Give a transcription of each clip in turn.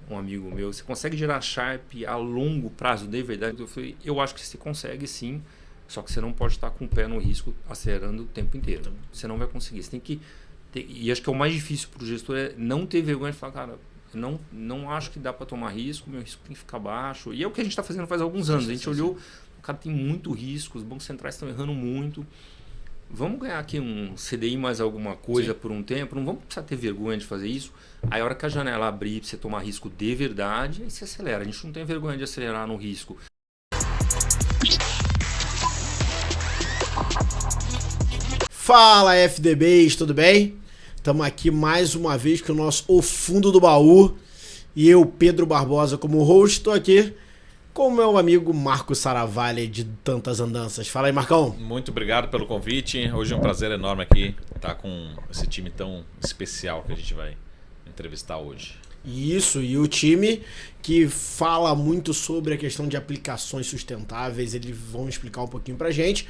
um amigo meu, você consegue gerar Sharp a longo prazo de verdade? Eu falei, eu acho que você consegue sim, só que você não pode estar com o pé no risco acelerando o tempo inteiro. Você não vai conseguir. Você tem que e acho que é o mais difícil para o gestor é não ter vergonha de falar, cara, eu não acho que dá para tomar risco, meu risco tem que ficar baixo. E é o que a gente está fazendo faz alguns anos. A gente olhou, o cara tem muito risco, os bancos centrais estão errando muito. Vamos ganhar aqui um CDI mais alguma coisa por um tempo, não vamos precisar ter vergonha de fazer isso. Aí a hora que a janela abrir para você tomar risco de verdade, aí você acelera. A gente não tem vergonha de acelerar no risco. Fala FDBs, tudo bem? Estamos aqui mais uma vez com o nosso O Fundo do Baú. E eu, Pedro Barbosa, como host, estou aqui com o meu amigo Marco Saravalli de Tantas Andanças. Fala aí, Marcão. Muito obrigado pelo convite. Hoje é um prazer enorme aqui estar com esse time tão especial que a gente vai entrevistar hoje. Isso, e o time que fala muito sobre a questão de aplicações sustentáveis, eles vão explicar um pouquinho pra gente.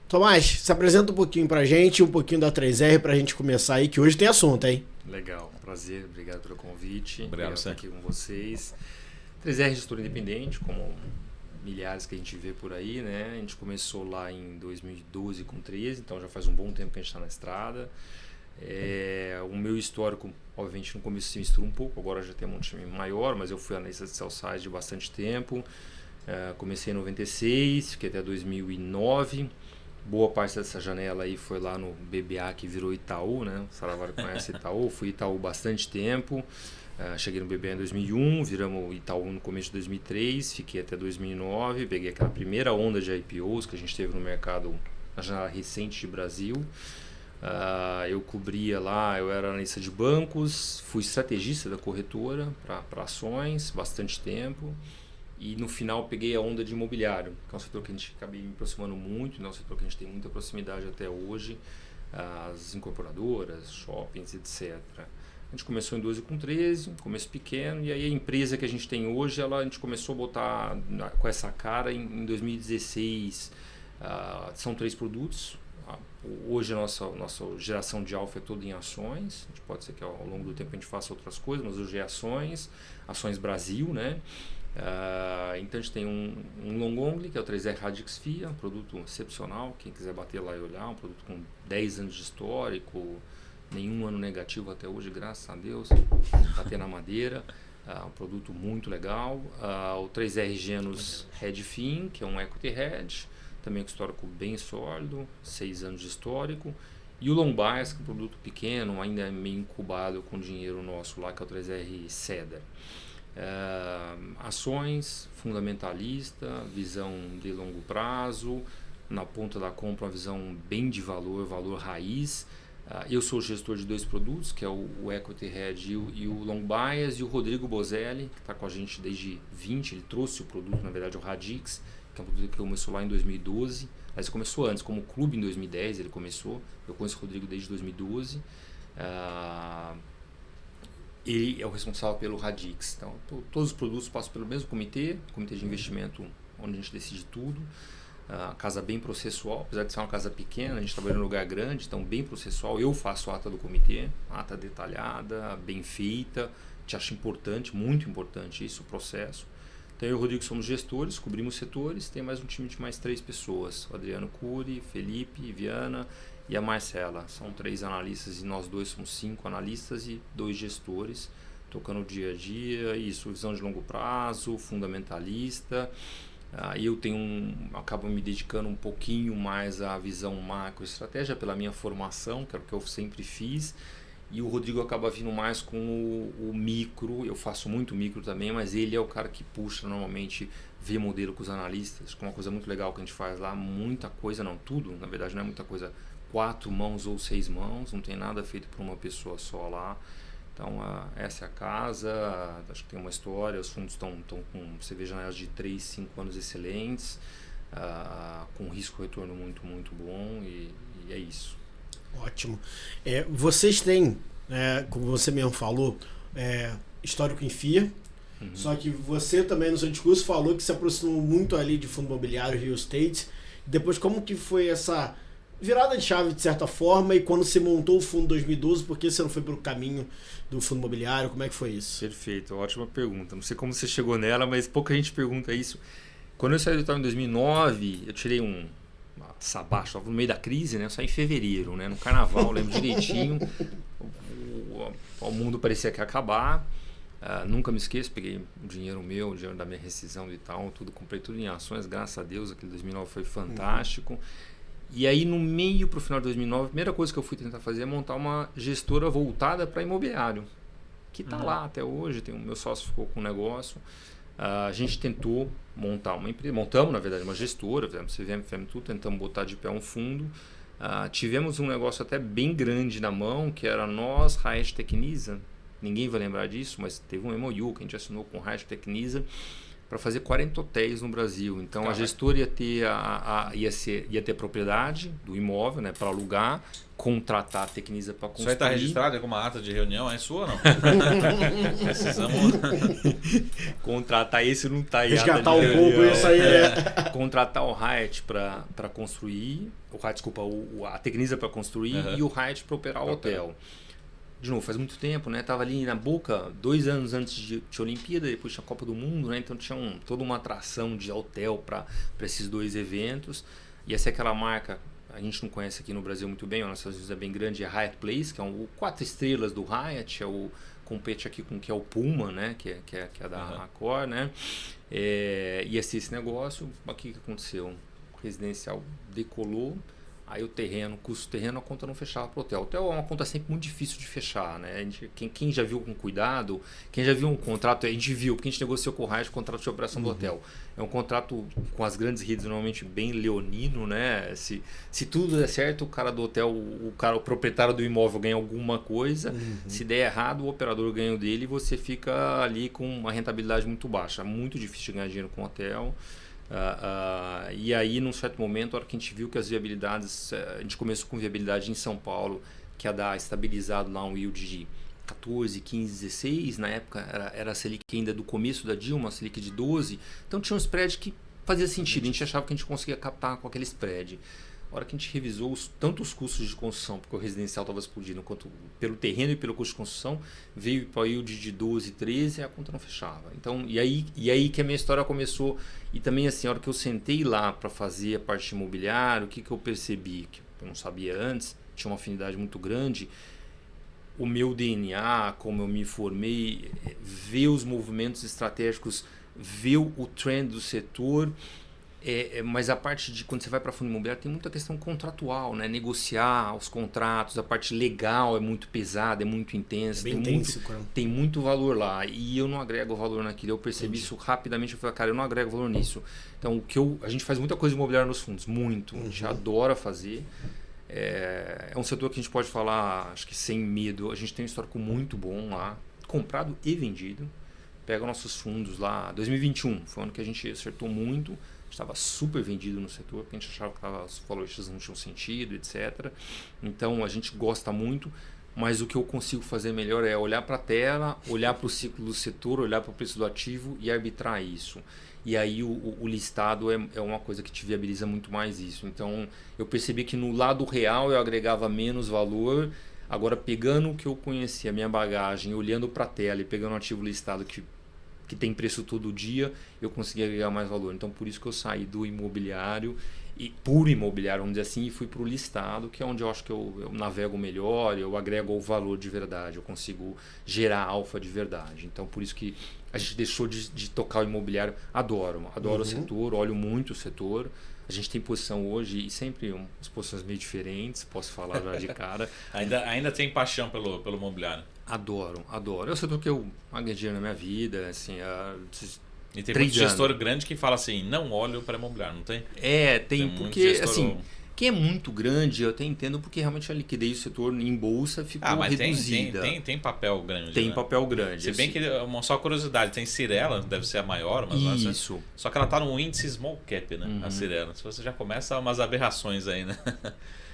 Tomás, se apresenta um pouquinho pra gente, um pouquinho da 3R pra gente começar aí, que hoje tem assunto, hein? Legal, prazer, obrigado pelo convite. Obrigado por estar aqui com vocês. 3R gestor independente, como milhares que a gente vê por aí, né? A gente começou lá em 2012 com 13, então já faz um bom tempo que a gente está na estrada. O meu histórico, obviamente, no começo se misturou um pouco, agora já tem um time maior, mas eu fui analista de sell-side de bastante tempo. Comecei em 96, fiquei até 2009. Boa parte dessa janela aí foi lá no BBA, que virou Itaú, né? O Saravalli conhece Itaú, fui Itaú bastante tempo. Cheguei no BBA em 2001, viramos Itaú no começo de 2003, fiquei até 2009, peguei aquela primeira onda de IPOs que a gente teve no mercado, na janela recente de Brasil. Eu cobria lá, eu era analista de bancos, fui estrategista da corretora para ações, bastante tempo. E no final peguei a onda de imobiliário, que é um setor que a gente acabei me aproximando muito, é um setor que a gente tem muita proximidade até hoje, as incorporadoras, shoppings, etc. A gente começou em 12 com 13, começo pequeno, e aí a empresa que a gente tem hoje, a gente começou a botar com essa cara em 2016. São 3 produtos. Hoje a nossa geração de alfa é toda em ações. A gente pode ser que ao longo do tempo a gente faça outras coisas, mas hoje é ações Brasil, né? Então a gente tem um long only, que é o 3R Radix FIA, um produto excepcional, quem quiser bater lá e olhar, um produto com 10 anos de histórico, nenhum ano negativo até hoje, graças a Deus, bater na madeira, um produto muito legal. O 3R Genus Redfin, que é um equity hedge, também com histórico bem sólido, 6 anos de histórico. E o Long Bias, que é um produto pequeno, ainda é meio incubado com dinheiro nosso lá, que é o 3R Cedar. Ações, fundamentalista, visão de longo prazo, na ponta da compra uma visão bem de valor raiz. Eu sou o gestor de 2 produtos, que é o Equity Hedge e o Long Bias, e o Rodrigo Bozelli, que está com a gente desde 20, ele trouxe o produto, na verdade, o Radix, que é um produto que começou lá em 2012, mas começou antes, como clube em 2010 ele começou, eu conheço o Rodrigo desde 2012. Ele é o responsável pelo Radix. Então, todos os produtos passam pelo mesmo comitê de investimento, onde a gente decide tudo. Casa bem processual, apesar de ser uma casa pequena, a gente trabalha num lugar grande, então bem processual. Eu faço a ata do comitê, ata detalhada, bem feita. Te acho importante, muito importante isso, o processo. Então eu e o Rodrigo somos gestores, cobrimos setores, tem mais um time de mais 3 pessoas. O Adriano Cury, Felipe, Viana e a Marcela. São 3 analistas e nós 2 somos 5 analistas e 2 gestores, tocando o dia a dia, isso, visão de longo prazo, fundamentalista. Eu acabo me dedicando um pouquinho mais à visão macro estratégia pela minha formação, que é o que eu sempre fiz. E o Rodrigo acaba vindo mais com o micro, eu faço muito micro também, mas ele é o cara que puxa normalmente, vê modelo com os analistas, que é uma coisa muito legal que a gente faz lá, muita coisa, não tudo, na verdade não é muita coisa, 4 mãos ou 6 mãos, não tem nada feito por uma pessoa só lá. Então essa é a casa, acho que tem uma história, os fundos estão com, você vê janelas de 3, 5 anos excelentes, com risco-retorno muito, muito bom e é isso. Ótimo. Vocês têm, como você mesmo falou, histórico em FIA, só que você também no seu discurso falou que se aproximou muito ali de fundo imobiliário, real estate. Depois, como que foi essa virada de chave de certa forma, e quando você montou o fundo 2012, por que você não foi pelo caminho do fundo imobiliário? Como é que foi isso? Perfeito, ótima pergunta. Não sei como você chegou nela, mas pouca gente pergunta isso. Quando eu saí do Itaú em 2009, eu tirei um sabático, estava no meio da crise, né? Eu saí em fevereiro, né? No carnaval, eu lembro direitinho. O mundo parecia que ia acabar. Nunca me esqueço, peguei o dinheiro meu, o dinheiro da minha rescisão e tal, tudo, comprei tudo em ações, graças a Deus, aquele 2009 foi fantástico. E aí no meio pro final de 2009, a primeira coisa que eu fui tentar fazer é montar uma gestora voltada para imobiliário, que está lá até hoje, o meu sócio ficou com o negócio. A gente tentou montar uma empresa, montamos na verdade uma gestora, fizemos CVM, fizemos tudo, tentamos botar de pé um fundo. Tivemos um negócio até bem grande na mão, que era nós, Hyatt Tecnisa. Ninguém vai lembrar disso, mas teve um MOU que a gente assinou com o Hyatt Tecnisa para fazer 40 hotéis no Brasil. Então a gestora ia ter propriedade do imóvel, né, para alugar, contratar a Tecnisa para construir. Isso aí está registrado em alguma ata de reunião? É sua ou não? Precisamos contratar esse não está aí. Resgatar um pouco isso aí. Contratar o Hyatt para construir, a Tecnisa para construir e o Hyatt para operar o hotel. De novo, faz muito tempo, né? Tava ali na boca, 2 anos antes de Olimpíada, depois tinha a Copa do Mundo, né? Então tinha toda uma atração de hotel para esses 2 eventos. E essa é aquela marca, a gente não conhece aqui no Brasil muito bem, nos Estados Unidos é bem grande, é Hyatt Place, que é o 4 estrelas do Hyatt, compete aqui com o que é o Puma, né? Que é da Accor, né? Ia ser esse negócio, o que aconteceu? O residencial decolou. Aí o custo do terreno, a conta não fechava para o hotel. O hotel é uma conta sempre muito difícil de fechar, né? Quem já viu com cuidado, quem já viu um contrato, a gente viu, porque a gente negociou com o Hyatt o contrato de operação do hotel. É um contrato com as grandes redes, normalmente bem leonino, né? Se tudo der certo, o cara do hotel, o proprietário do imóvel ganha alguma coisa. Se der errado, o operador ganha o dele e você fica ali com uma rentabilidade muito baixa. É muito difícil de ganhar dinheiro com hotel. E aí, num certo momento, a hora que a gente viu que as viabilidades, a gente começou com viabilidade em São Paulo, que ia dar estabilizado lá um yield de 14, 15, 16, na época era a Selic ainda do começo da Dilma, a Selic de 12, então tinha um spread que fazia sentido, a gente achava que a gente conseguia captar com aquele spread. A hora que a gente revisou tanto os custos de construção, porque o residencial estava explodindo, quanto pelo terreno e pelo custo de construção, veio para o yield de 12, 13 e a conta não fechava. Então, e aí que a minha história começou. E também assim, a hora que eu sentei lá para fazer a parte imobiliária, o que eu percebi, que eu não sabia antes, tinha uma afinidade muito grande, o meu DNA, como eu me formei, ver os movimentos estratégicos, ver o trend do setor. Mas a parte de quando você vai para fundo imobiliário tem muita questão contratual, né? Negociar os contratos, a parte legal é muito pesada, é muito intensa, tem muito valor lá e eu não agrego valor naquilo. Eu percebi isso rapidamente, eu falei, cara, eu não agrego valor nisso. Então a gente faz muita coisa imobiliária nos fundos, muito, a gente adora fazer. É um setor que a gente pode falar, acho que sem medo, a gente tem um histórico muito bom lá, comprado e vendido. Pega nossos fundos lá, 2021 foi um ano que a gente acertou muito. Estava super vendido no setor, porque a gente achava que os valores não tinham sentido, etc. Então a gente gosta muito, mas o que eu consigo fazer melhor é olhar para a tela, olhar para o ciclo do setor, olhar para o preço do ativo e arbitrar isso. E aí o listado é uma coisa que te viabiliza muito mais isso. Então eu percebi que no lado real eu agregava menos valor. Agora pegando o que eu conhecia, a minha bagagem, olhando para a tela e pegando um ativo listado que tem preço todo dia, eu consegui agregar mais valor. Então, por isso que eu saí do imobiliário, e puro imobiliário, vamos dizer assim, e fui para o listado, que é onde eu acho que eu navego melhor, eu agrego o valor de verdade, eu consigo gerar alfa de verdade. Então, por isso que a gente deixou de tocar o imobiliário. Adoro o setor, olho muito o setor. A gente tem posição hoje, e sempre umas posições meio diferentes, posso falar já de cara. ainda tem paixão pelo imobiliário? Adoro. É o setor que eu ganhei dinheiro na minha vida, assim, e tem muito gestor grande que fala assim, não olho para imobiliário, não tem? Tem porque, assim, quem é muito grande, eu até entendo, porque realmente a liquidez do setor em bolsa ficou reduzida. Tem papel grande. Tem, né? Papel grande. Se bem que, só curiosidade, tem Cirela, deve ser a maior, mas isso. Só que ela está no índice small cap, né? A Cirela. Se você já começa umas aberrações aí, né?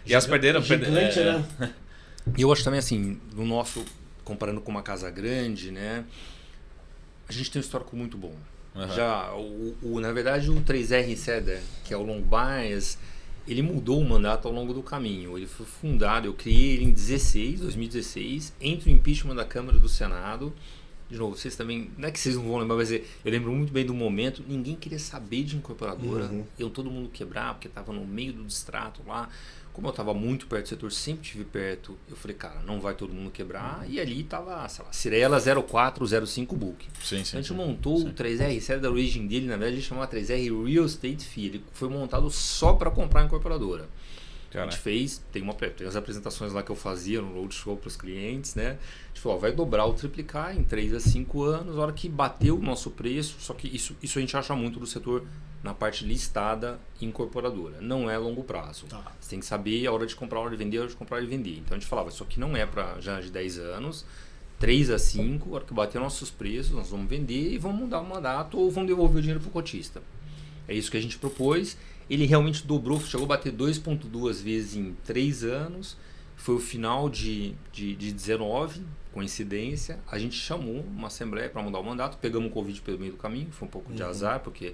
E elas perderam... né? E eu acho também, assim, no nosso... comparando com uma casa grande, né? A gente tem um histórico muito bom. Já na verdade, o 3R Cedar, que é o long bias, ele mudou o mandato ao longo do caminho. Ele foi fundado, eu criei ele em 2016, entre o impeachment da Câmara e do Senado. De novo, vocês também, não é que vocês não vão lembrar, mas eu lembro muito bem do momento, ninguém queria saber de incorporadora, todo mundo quebrar, porque estava no meio do distrato lá. Como eu estava muito perto do setor, sempre estive perto, eu falei, cara, não vai todo mundo quebrar. E ali estava, sei lá, Cirela 0405 Book. Sim, a gente montou o 3R, série da origem dele, na verdade, a gente chamava 3R Real Estate Fee. Ele foi montado só para comprar a incorporadora. Caraca. A gente fez, tem as apresentações lá que eu fazia no roadshow para os clientes, né? A gente falou, vai dobrar ou triplicar em 3 a 5 anos, a hora que bateu o nosso preço, só que isso a gente acha muito do setor na parte listada incorporadora. Não é longo prazo. Tá. Você tem que saber a hora de comprar, a hora de vender, a hora de comprar e vender. Então a gente falava, isso aqui não é para já de 10 anos, 3 a 5, a hora que bater nossos preços, nós vamos vender e vamos mudar o mandato ou vamos devolver o dinheiro para o cotista. É isso que a gente propôs. Ele realmente dobrou, chegou a bater 2,2 vezes em 3 anos. Foi o final de 19, coincidência. A gente chamou uma assembleia para mudar o mandato. Pegamos o Covid pelo meio do caminho. Foi um pouco de azar, porque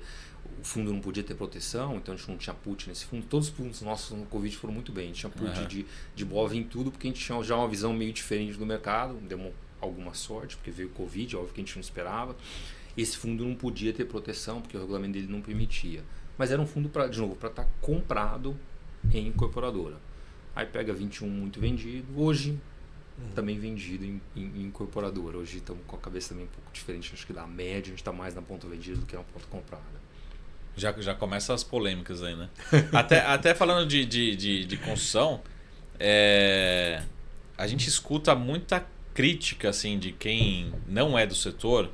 o fundo não podia ter proteção. Então a gente não tinha put nesse fundo. Todos os fundos nossos no Covid foram muito bem. A gente tinha put de BOV em tudo, porque a gente tinha já uma visão meio diferente do mercado. Deu alguma sorte, porque veio o Covid, óbvio que a gente não esperava. Esse fundo não podia ter proteção, porque o regulamento dele não permitia. Mas era um fundo, para estar comprado em incorporadora. Aí pega 21 muito vendido. Hoje, também vendido em incorporadora. Hoje estamos com a cabeça também um pouco diferente. Acho que da média, a gente está mais na ponta vendida do que na ponta comprada. Já começam as polêmicas aí, né? até falando de construção, a gente escuta muita crítica assim, de quem não é do setor.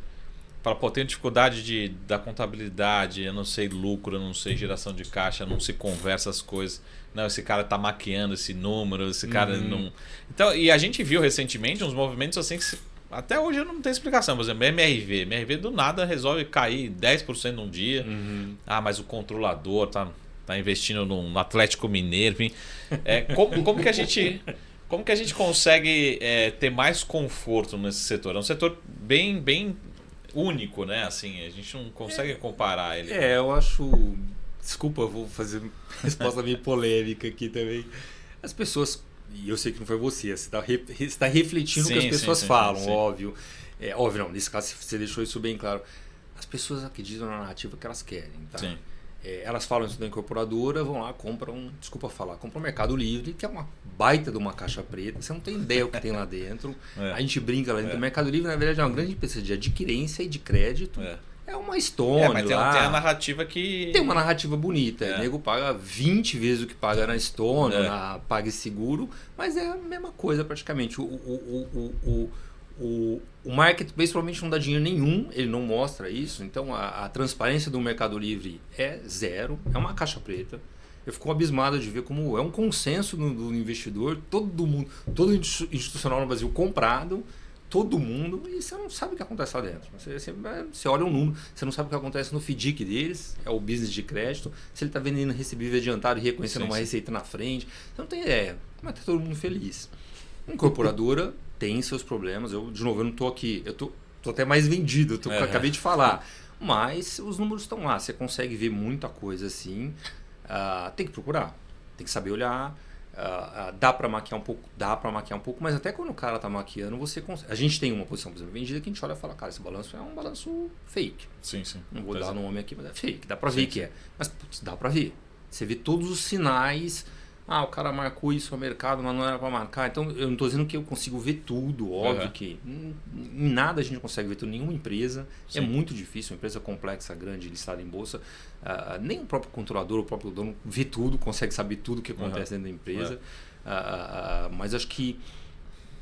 Fala, pô, tenho dificuldade da contabilidade, eu não sei lucro, eu não sei geração de caixa, não se conversa as coisas. Não, esse cara tá maquiando esse número, esse cara não... Então, e a gente viu recentemente uns movimentos assim que até hoje não tem explicação. Por exemplo, MRV do nada resolve cair 10% num dia. Ah, mas o controlador tá investindo no Atlético Mineiro, enfim. Como que a gente consegue ter mais conforto nesse setor? É um setor bem único, né? Assim, a gente não consegue comparar ele. Eu acho... Desculpa, eu vou fazer uma resposta meio polêmica aqui também. As pessoas... E eu sei que não foi você está refletindo o que as pessoas falam, sim. Óbvio. Óbvio não, nesse caso você deixou isso bem claro. As pessoas acreditam na narrativa que elas querem, tá? Sim. Elas falam isso da incorporadora, vão lá, compram o Mercado Livre, que é uma baita de uma caixa preta, você não tem ideia o que tem lá dentro. A gente brinca lá dentro. O Mercado Livre, na verdade, é uma grande empresa de adquirência e de crédito. É uma Stone mas lá. Tem a narrativa que... Tem uma narrativa bonita. O nego paga 20 vezes o que paga na Stone, na PagSeguro, mas é a mesma coisa praticamente. O marketplace provavelmente não dá dinheiro nenhum, ele não mostra isso. Então a transparência do Mercado Livre é zero, é uma caixa preta. Eu fico abismado de ver como é um consenso do investidor, todo mundo, todo institucional no Brasil comprado, todo mundo, e você não sabe o que acontece lá dentro. Você olha um número, você não sabe o que acontece no FDIC deles, é o business de crédito, se ele está vendendo recebível adiantado e reconhecendo uma receita na frente, você não tem ideia, mas está todo mundo feliz. Incorporadora tem seus problemas, eu não estou aqui, eu tô até mais vendido, acabei de falar, mas os números estão lá, você consegue ver muita coisa assim, tem que procurar, tem que saber olhar. Dá para maquiar um pouco, mas até quando o cara tá maquiando, você consegue. A gente tem uma posição, por exemplo, vendida que a gente olha e fala, cara, esse balanço é um balanço fake. Sim. Não vou dar nome aqui, mas é fake, dá para ver que é. Mas putz, dá para ver. Você vê todos os sinais. O cara marcou isso no mercado, mas não era para marcar. Então, eu não estou dizendo que eu consigo ver tudo, óbvio que em nada a gente consegue ver tudo, nenhuma empresa. Sim. É muito difícil, uma empresa complexa, grande, listada em bolsa. Nem o próprio controlador, o próprio dono vê tudo, consegue saber tudo o que acontece dentro da empresa. Mas acho que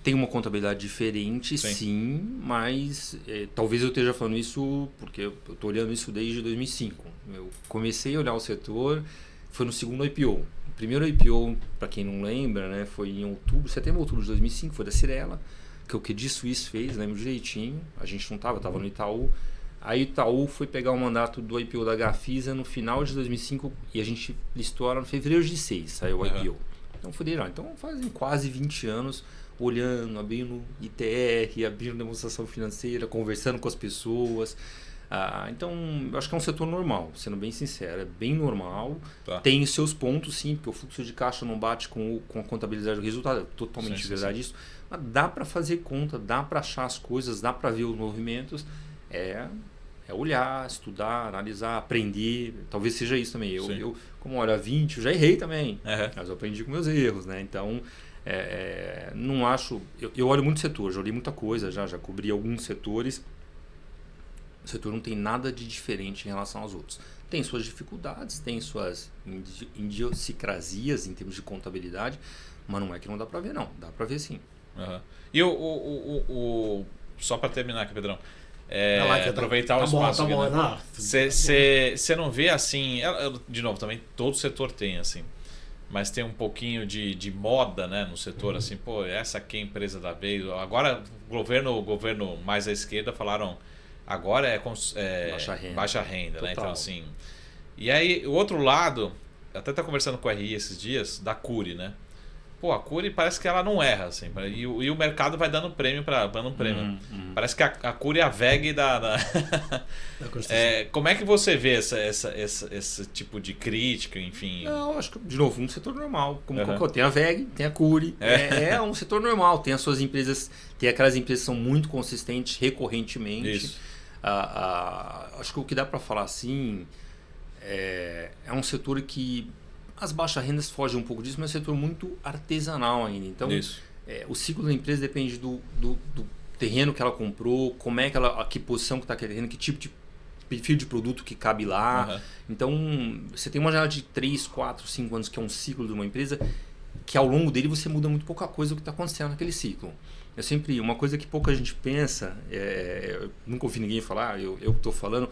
tem uma contabilidade diferente, sim, mas talvez eu esteja falando isso porque eu estou olhando isso desde 2005. Eu comecei a olhar o setor, foi no segundo IPO. O primeiro IPO, para quem não lembra, né, foi em setembro, outubro de 2005, foi da Cirela, que o Credit Suisse fez, lembro direitinho. A gente não estava no Itaú. Aí o Itaú foi pegar o mandato do IPO da Gafisa no final de 2005 e a gente listou ela no fevereiro de 2006, saiu o IPO. Então foi dele, então fazem quase 20 anos olhando, abrindo ITR, abrindo demonstração financeira, conversando com as pessoas. Então, eu acho que é um setor normal, sendo bem sincero, é bem normal. Tá. Tem os seus pontos, sim, porque o fluxo de caixa não bate com a contabilidade do resultado, é totalmente verdade isso. Mas dá para fazer conta, dá para achar as coisas, dá para ver os movimentos. É olhar, estudar, analisar, aprender. Talvez seja isso também. Eu como olho há 20, eu já errei também, mas eu aprendi com meus erros, né? Então, não acho... Eu olho muito setor, já olhei muita coisa, já cobri alguns setores. O setor não tem nada de diferente em relação aos outros. Tem suas dificuldades, tem suas idiosincrasias em termos de contabilidade, mas não é que não dá para ver, não. Dá para ver sim. E só para terminar aqui, Pedrão, aproveitar o espaço. Você não vê assim, de novo, também todo setor tem assim, mas tem um pouquinho de moda, né, no setor, assim, pô, essa aqui é a empresa da vez. Agora o governo mais à esquerda falaram, agora baixa renda, né? Então assim, e aí o outro lado, até tá conversando com a RI esses dias, da Cury, né? Pô, a Cury parece que ela não erra, assim, e o mercado vai dando prêmio dando prêmio. Parece que a Cury é a VEG da como é que você vê esse tipo de crítica, enfim? Não, acho que, de novo, um setor normal. Tem a VEG, tem a Cury. É um setor normal. Tem as suas empresas, tem aquelas empresas que são muito consistentes recorrentemente. Isso. Acho que o que dá para falar assim é um setor que as baixas rendas fogem um pouco disso, mas é um setor muito artesanal ainda. Então, o ciclo da empresa depende do terreno que ela comprou, como é que posição que está aquele terreno, que tipo de perfil de produto que cabe lá. Então, você tem uma janela de 3, 4, 5 anos, que é um ciclo de uma empresa, que ao longo dele você muda muito pouca coisa do que está acontecendo naquele ciclo. Uma coisa que pouca gente pensa, eu nunca ouvi ninguém falar, eu estou falando.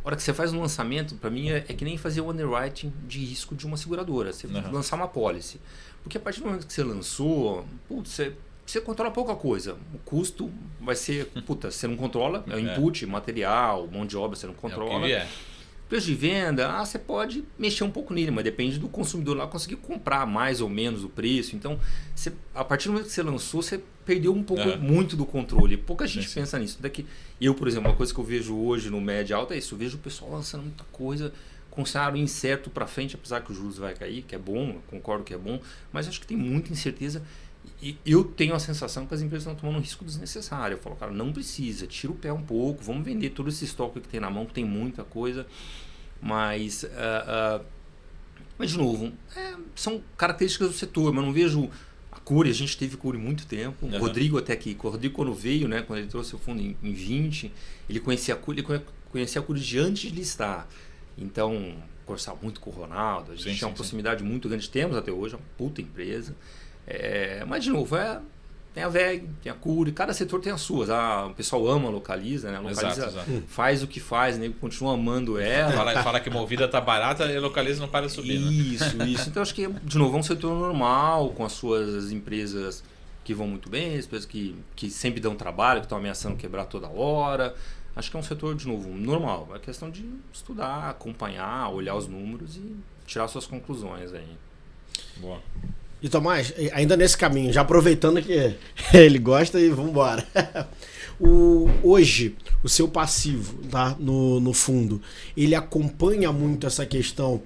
A hora que você faz um lançamento, para mim, é que nem fazer o underwriting de risco de uma seguradora. Você lançar uma policy. Porque a partir do momento que você lançou, você controla pouca coisa. O custo vai ser... você não controla. É o input, material, mão de obra, você não controla. Preço de venda, você pode mexer um pouco nele, mas depende do consumidor lá conseguir comprar mais ou menos o preço. Então, a partir do momento que você lançou, você perdeu um pouco, muito do controle. Pouca gente pensa nisso. Eu, por exemplo, uma coisa que eu vejo hoje no médio alto é isso. Eu vejo o pessoal lançando muita coisa com cenário incerto para frente, apesar que o juros vai cair, que é bom, eu concordo que é bom, mas acho que tem muita incerteza. E eu tenho a sensação que as empresas estão tomando um risco desnecessário. Eu falo, cara, não precisa, tira o pé um pouco, vamos vender todo esse estoque que tem na mão, que tem muita coisa. Mas de novo, são características do setor, mas não vejo a Cury. A gente teve Cury muito tempo. O Rodrigo até aqui. O Rodrigo, quando veio, né, quando ele trouxe o fundo em 20, ele conhecia a Cury de antes de listar. Então, conversava muito com o Ronaldo. A gente tinha uma proximidade muito grande. Temos até hoje, é uma puta empresa. Mas, de novo, tem a VEG, tem a Cury, cada setor tem as suas. O pessoal ama a Localiza, né? A Localiza exato. Faz o que faz, né? Continua amando ela. Fala que Movida tá barata e a Localiza não para de subir. Isso. Então, acho que, de novo, é um setor normal, com as suas empresas que vão muito bem, as empresas que sempre dão trabalho, que estão ameaçando quebrar toda hora. Acho que é um setor, de novo, normal. É questão de estudar, acompanhar, olhar os números e tirar suas conclusões aí. Boa. E Tomás, ainda nesse caminho, já aproveitando que ele gosta e vamos embora. Hoje, o seu passivo, tá, no fundo, ele acompanha muito essa questão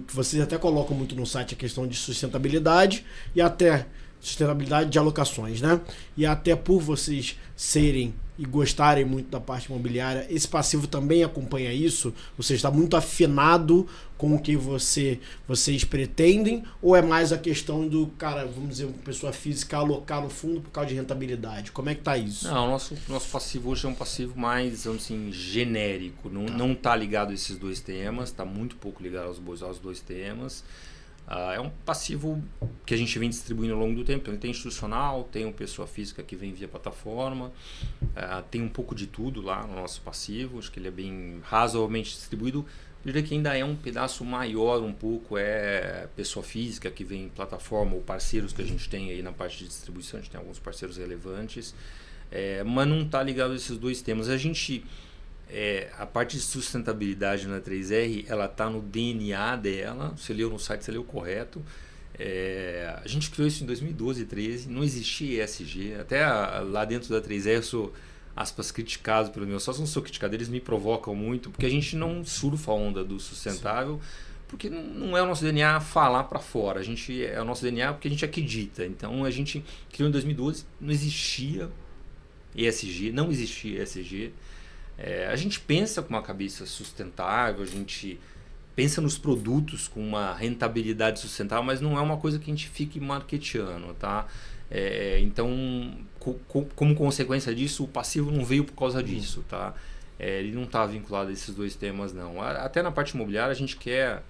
que vocês até colocam muito no site, a questão de sustentabilidade e até sustentabilidade de alocações, né? E até por vocês serem e gostarem muito da parte imobiliária, esse passivo também acompanha isso? Você está muito afinado com o que vocês pretendem? Ou é mais a questão do, cara, vamos dizer, uma pessoa física alocar no fundo por causa de rentabilidade? Como é que tá isso? Não, o nosso passivo hoje é um passivo mais, vamos assim, genérico. Não está ligado a esses dois temas, está muito pouco ligado aos dois temas. É um passivo que a gente vem distribuindo ao longo do tempo. Então, tem institucional, tem uma pessoa física que vem via plataforma, tem um pouco de tudo lá no nosso passivo. Acho que ele é bem razoavelmente distribuído. Eu diria que ainda é um pedaço maior um pouco, pessoa física que vem em plataforma ou parceiros que a gente tem aí na parte de distribuição. A gente tem alguns parceiros relevantes, mas não está ligado a esses dois temas. A parte de sustentabilidade na 3R, ela está no DNA dela. Você leu no site, você leu correto. A gente criou isso em 2012, 2013. Não existia ESG. Até lá dentro da 3R eu sou aspas, criticado pelo meu sócio, não sou criticado, eles me provocam muito, porque a gente não surfa a onda do sustentável, porque não é o nosso DNA falar para fora, é o nosso DNA porque a gente acredita. Então a gente criou em 2012, não existia ESG, não existia ESG. A gente pensa com uma cabeça sustentável, a gente pensa nos produtos com uma rentabilidade sustentável, mas não é uma coisa que a gente fique marketeando, tá? Então, como consequência disso, o passivo não veio por causa disso, tá? Ele não está vinculado a esses dois temas, não. Até na parte imobiliária a gente quer,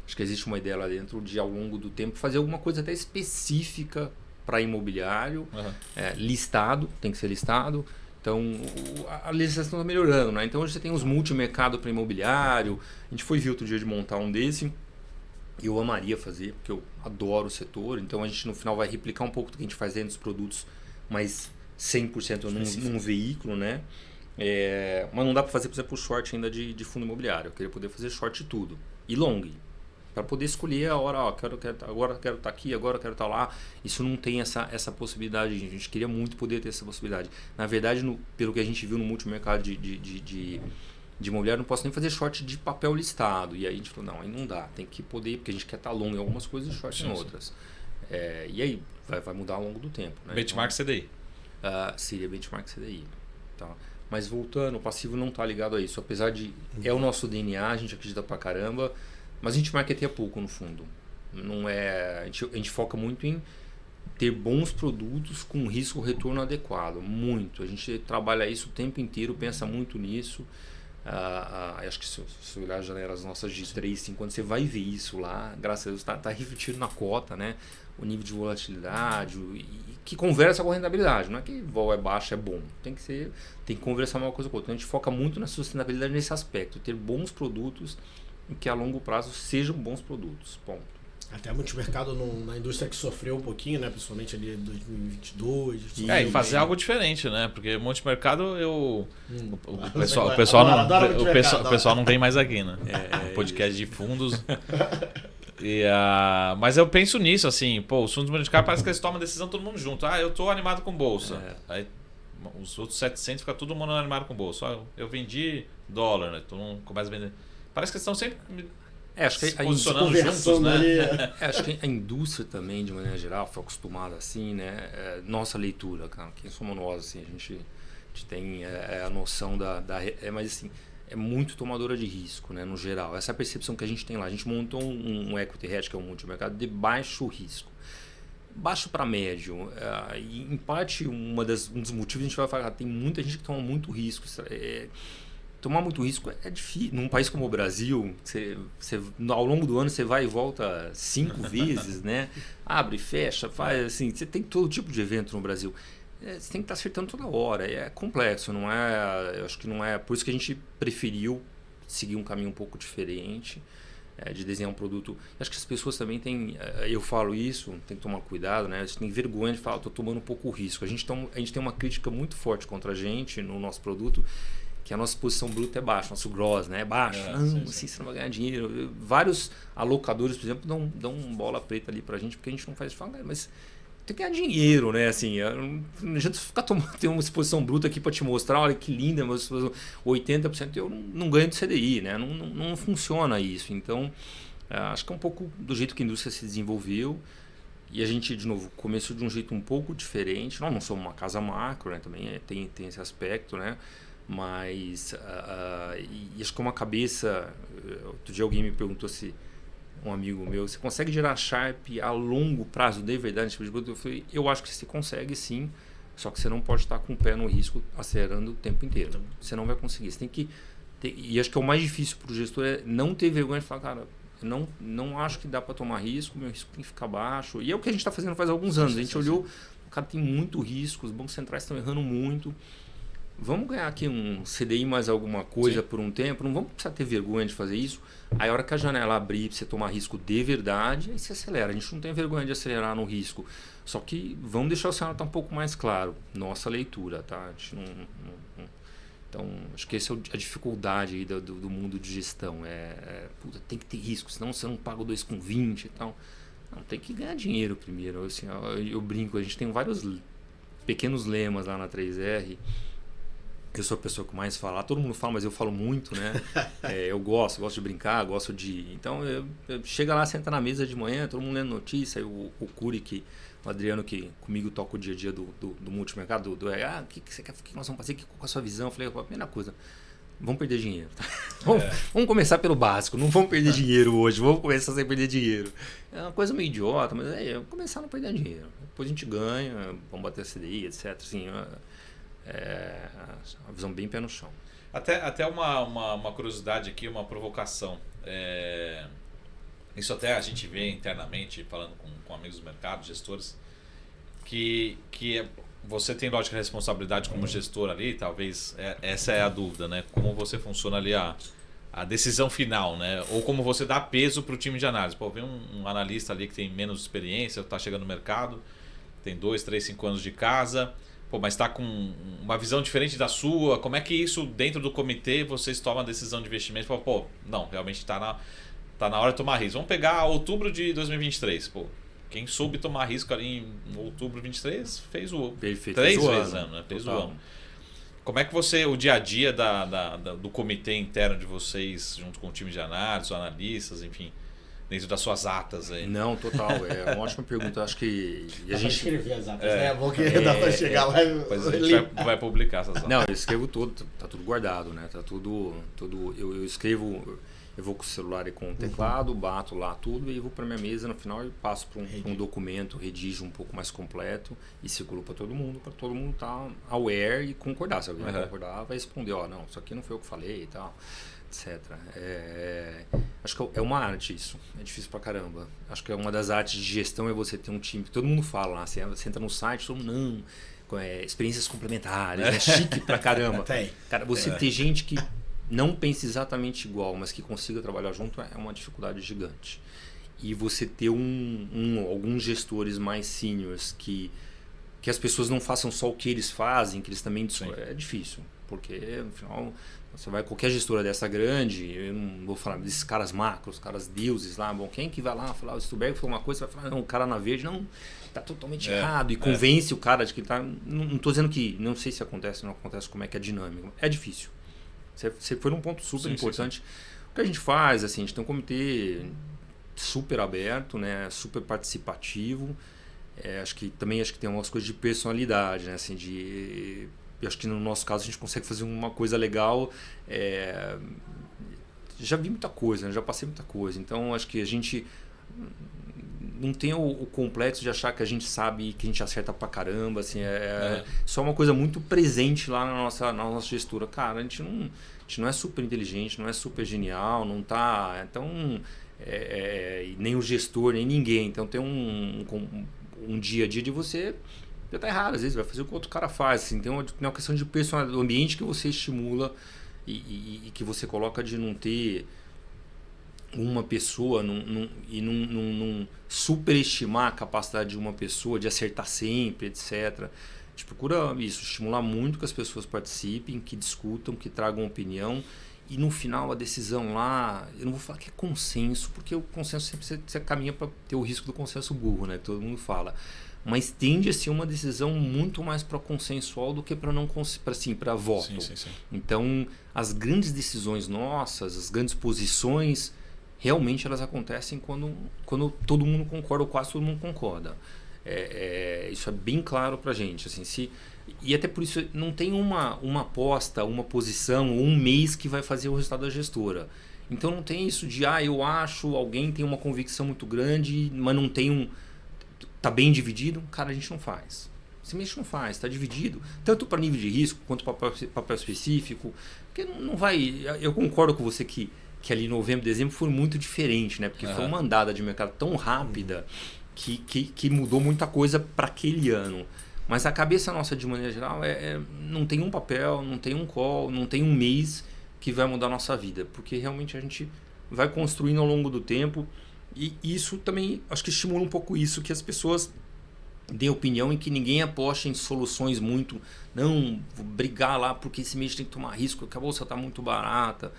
acho que existe uma ideia lá dentro de, ao longo do tempo, fazer alguma coisa até específica para imobiliário, listado, tem que ser listado. Então, a legislação está melhorando, né? Então, hoje você tem os multimercado para imobiliário. A gente foi ver outro dia de montar um desse. Eu amaria fazer, porque eu adoro o setor. Então, a gente no final vai replicar um pouco do que a gente faz dentro dos produtos, mas 100% num veículo, né? Mas não dá para fazer, por exemplo, o short ainda de fundo imobiliário. Eu queria poder fazer short de tudo. E long. Para poder escolher a hora, agora quero estar aqui, agora quero estar lá. Isso não tem essa possibilidade. A gente queria muito poder ter essa possibilidade. Na verdade, pelo que a gente viu no multimercado de imobiliário, não posso nem fazer short de papel listado. E aí a gente falou, não, aí não dá. Tem que poder, porque a gente quer estar long em algumas coisas e short em outras. E aí vai mudar ao longo do tempo. Né? Benchmark então, CDI. Seria benchmark CDI. Tá? Mas voltando, o passivo não está ligado a isso. Apesar de... É o nosso DNA, a gente acredita pra caramba. Mas a gente marketeia pouco, no fundo. Não a gente foca muito em ter bons produtos com risco-retorno adequado. Muito. A gente trabalha isso o tempo inteiro, pensa muito nisso. Acho que se olhar as janelas nossas de 3, 5 anos, você vai ver isso lá. Graças a Deus está refletido na cota, né? O nível de volatilidade, que conversa com a rentabilidade. Não é que vol é baixo, é bom. Tem que conversar uma coisa com outra. Então a gente foca muito na sustentabilidade nesse aspecto. Ter bons produtos que a longo prazo sejam bons produtos. Ponto. Até multimercado na indústria que sofreu um pouquinho, né? Principalmente ali em 2022. E fazer algo diferente, né? Porque multimercado o pessoal não vem mais aqui, né? Podcast de fundos. Mas eu penso nisso, assim, os fundos multimercado parece que eles tomam decisão todo mundo junto. Eu tô animado com bolsa. Aí os outros 700 fica todo mundo animado com bolsa. Eu vendi dólar, né? Todo mundo começa a vender. Parece que eles estão sempre acho que se posicionando juntos, né? Acho que a indústria também, de maneira geral, foi acostumada assim, né? Nossa leitura, cara, quem somos nós, assim, a gente tem a noção mas assim, é muito tomadora de risco, né? No geral, essa é a percepção que a gente tem lá. A gente montou um equity hedge, que é um multimercado, de baixo risco. Baixo para médio. E em parte, um dos motivos a gente vai falar, tem muita gente que toma muito risco. Tomar muito risco é difícil. Num país como o Brasil, ao longo do ano você vai e volta 5 vezes, né? Abre, fecha, faz assim. Você tem todo tipo de evento no Brasil. Você tem que estar acertando toda hora. É complexo, não é? Eu acho que não é. Por isso que a gente preferiu seguir um caminho um pouco diferente, de desenhar um produto. Acho que as pessoas também têm. Eu falo isso, tem que tomar cuidado, né? A gente tem vergonha de falar, estou tomando um pouco risco. A gente tem uma crítica muito forte contra a gente no nosso produto, que a nossa exposição bruta é baixa, nosso gross, né? É baixo. Assim, você não vai ganhar dinheiro. Vários alocadores, por exemplo, dão bola preta ali pra gente, porque a gente não faz isso. Mas tem que ganhar dinheiro, né? Assim, não adianta ficar ter uma exposição bruta aqui para te mostrar, olha que linda, mas 80% eu não ganho de CDI, né? Não funciona isso. Então, acho que é um pouco do jeito que a indústria se desenvolveu. E a gente, de novo, começou de um jeito um pouco diferente. Nós não somos uma casa macro, né? Também tem esse aspecto, né? Mas e acho que é uma cabeça. Outro dia alguém me perguntou, se um amigo meu, você consegue gerar Sharp a longo prazo de verdade? Eu falei, eu acho que você consegue sim, só que você não pode estar com o pé no risco acelerando o tempo inteiro. Você não vai conseguir. Você tem que e acho que é o mais difícil para o gestor é não ter vergonha de falar, cara, não acho que dá para tomar risco, meu risco tem que ficar baixo. E é o que a gente está fazendo faz alguns anos. A gente olhou, o cara tem muito risco, os bancos centrais estão errando muito. Vamos ganhar aqui um CDI mais alguma coisa por um tempo, não vamos precisar ter vergonha de fazer isso. Aí a hora que a janela abrir para você tomar risco de verdade, aí você acelera. A gente não tem vergonha de acelerar no risco. Só que vamos deixar o cenário um pouco mais claro. Nossa leitura, tá? A gente não. Então, acho que essa é a dificuldade aí do mundo de gestão. Puta, tem que ter risco, senão você não paga o 2,20 e tal. Não, tem que ganhar dinheiro primeiro. Assim, eu brinco, a gente tem vários pequenos lemas lá na 3R. Eu sou a pessoa que mais fala. Todo mundo fala, mas eu falo muito, né? Eu gosto de brincar, gosto de... Então, chega lá, senta na mesa de manhã, todo mundo lendo notícia, aí o Curi, o Adriano, que comigo toca o dia a dia do multimercado, o que você quer, o que nós vamos fazer, qual é a sua visão? Eu falei, a primeira coisa, vamos perder dinheiro. Vamos começar pelo básico, não vamos perder dinheiro hoje, vamos começar sem perder dinheiro. É uma coisa meio idiota, mas vamos começar a não perder dinheiro. Depois a gente ganha, vamos bater a CDI, etc. Assim, uma visão bem pé no chão. Até uma curiosidade aqui, uma provocação. Isso até a gente vê internamente, falando com amigos do mercado, gestores, que você tem, lógica, responsabilidade como gestor ali, talvez essa é a dúvida, né? Como você funciona ali a decisão final, né? Ou como você dá peso para o time de análise. Pô, vem um analista ali que tem menos experiência, está chegando no mercado, tem 2, 3, 5 anos de casa, pô, mas está com uma visão diferente da sua. Como é que isso, dentro do comitê, vocês tomam a decisão de investimento? Pô, não, realmente está na hora de tomar risco. Vamos pegar outubro de 2023, pô. Quem soube tomar risco ali em outubro de 23 fez o... Perfeito. 3 vezes ano, né? Fez o ano. Como é que o dia a dia do comitê interno de vocês, junto com o time de análise, os analistas, enfim, dentro das suas atas aí? Não, total. É uma ótima pergunta. Acho que a gente escrever as atas, né? Bom que dá pra chegar lá e depois a gente vai publicar essas atas. Não, eu escrevo tudo, tá tudo guardado, né? Tá tudo eu escrevo, eu vou com o celular e com o teclado, bato lá tudo e vou para minha mesa no final e passo para um documento, redijo um pouco mais completo e circulo para todo mundo estar aware e concordar. Se alguém não concordar, vai responder, não, isso aqui não foi eu que falei e tal, etc. Acho que é uma arte isso, é difícil pra caramba. Acho que é uma das artes de gestão é você ter um time que todo mundo fala lá, você entra no site, todo mundo, experiências complementares, é chique pra caramba. Cara, você ter gente que não pense exatamente igual, mas que consiga trabalhar junto é uma dificuldade gigante. E você ter alguns gestores mais seniors que as pessoas não façam só o que eles fazem, que eles também... É difícil, porque no final você vai qualquer gestora dessa grande, eu não vou falar desses caras macros, caras deuses lá, bom, quem que vai lá falar, o Stuberg falou uma coisa, você vai falar, não, o cara na verde não, tá totalmente errado, e convence o cara de que tá... Não tô dizendo que, não sei se acontece, não acontece, como é que é a dinâmica, é difícil. Você foi num ponto super importante. Sim. O que a gente faz, assim, a gente tem um comitê super aberto, né, super participativo. Acho que tem umas coisas de personalidade, né, assim, eu acho que no nosso caso a gente consegue fazer uma coisa legal. Já vi muita coisa, né, já passei muita coisa. Então acho que a gente não tem o complexo de achar que a gente sabe, que a gente acerta pra caramba, assim, só uma coisa muito presente lá na nossa gestura. Cara, a gente não é super inteligente, não é super genial, não tá... Então, nem o gestor, nem ninguém. Então tem um dia a dia de você... Já tá errado, às vezes vai fazer o que o outro cara faz. Assim, tem uma questão de personalidade, o ambiente que você estimula e que você coloca de não ter... uma pessoa e não superestimar a capacidade de uma pessoa de acertar sempre, etc. A gente procura isso, estimular muito que as pessoas participem, que discutam, que tragam opinião e no final a decisão lá, eu não vou falar que é consenso, porque o consenso sempre você caminha para ter o risco do consenso burro, né? Todo mundo fala. Mas tende a ser uma decisão muito mais para consensual do que para voto. Sim. Então, as grandes decisões nossas, as grandes posições, realmente elas acontecem quando todo mundo concorda ou quase todo mundo concorda. Isso é bem claro pra gente. Assim, e até por isso não tem uma aposta, uma posição ou um mês que vai fazer o resultado da gestora. Então não tem isso de eu acho, alguém tem uma convicção muito grande, mas não tem tá bem dividido. Cara, a gente não faz. Simplesmente não faz, está dividido, tanto para nível de risco quanto para papel específico. Porque não vai. Eu concordo com você que ali novembro, dezembro foi muito diferente, né? Porque foi uma andada de mercado tão rápida que mudou muita coisa para aquele ano. Mas a cabeça nossa, de maneira geral, não tem um papel, não tem um call, não tem um mês que vai mudar a nossa vida. Porque realmente a gente vai construindo ao longo do tempo e isso também, acho que estimula um pouco isso, que as pessoas dêem opinião e que ninguém aposte em soluções muito... Não, vou brigar lá porque esse mês tem que tomar risco, que a bolsa está muito barata.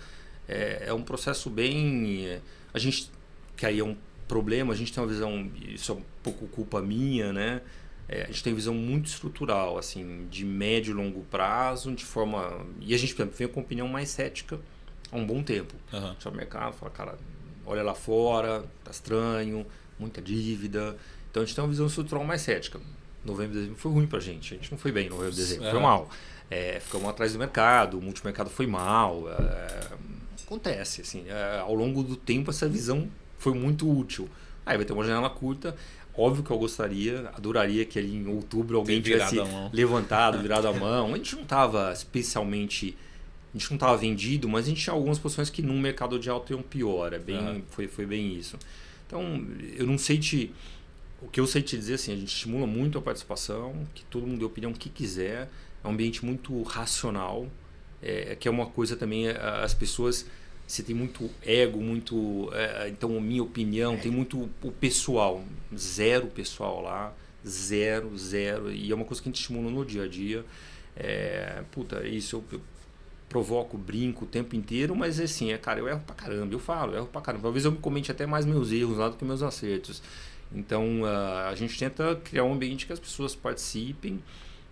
É um processo bem... A gente, que aí é um problema, a gente tem uma visão, isso é um pouco culpa minha, né? a gente tem visão muito estrutural, assim, de médio e longo prazo, de forma... E a gente, por exemplo, vem com uma opinião mais cética há um bom tempo. A gente vai no mercado, fala, cara, olha lá fora, tá estranho, muita dívida. Então a gente tem uma visão estrutural mais cética. Novembro e dezembro foi ruim pra gente. A gente não foi bem em novembro e dezembro, foi mal. Ficamos atrás do mercado, o multimercado foi mal. Acontece, assim. Ao longo do tempo essa visão foi muito útil. Aí vai ter uma janela curta. Óbvio que eu adoraria que ali em outubro alguém tivesse levantado, virado a mão. A gente não estava especialmente... A gente não estava vendido, mas a gente tinha algumas posições que no mercado de alta iam pior. Foi bem isso. Então, eu não sei o que eu sei te dizer, assim, a gente estimula muito a participação, que todo mundo dê opinião que quiser. É um ambiente muito racional, que é uma coisa também, as pessoas... Você tem muito ego, então, minha opinião, tem muito o pessoal. Zero pessoal lá, zero. E é uma coisa que a gente estimula no dia a dia. Isso eu provoco, brinco o tempo inteiro, mas assim, cara, eu erro pra caramba, eu erro pra caramba. Talvez eu me comente até mais meus erros lá do que meus acertos. Então, a gente tenta criar um ambiente que as pessoas participem,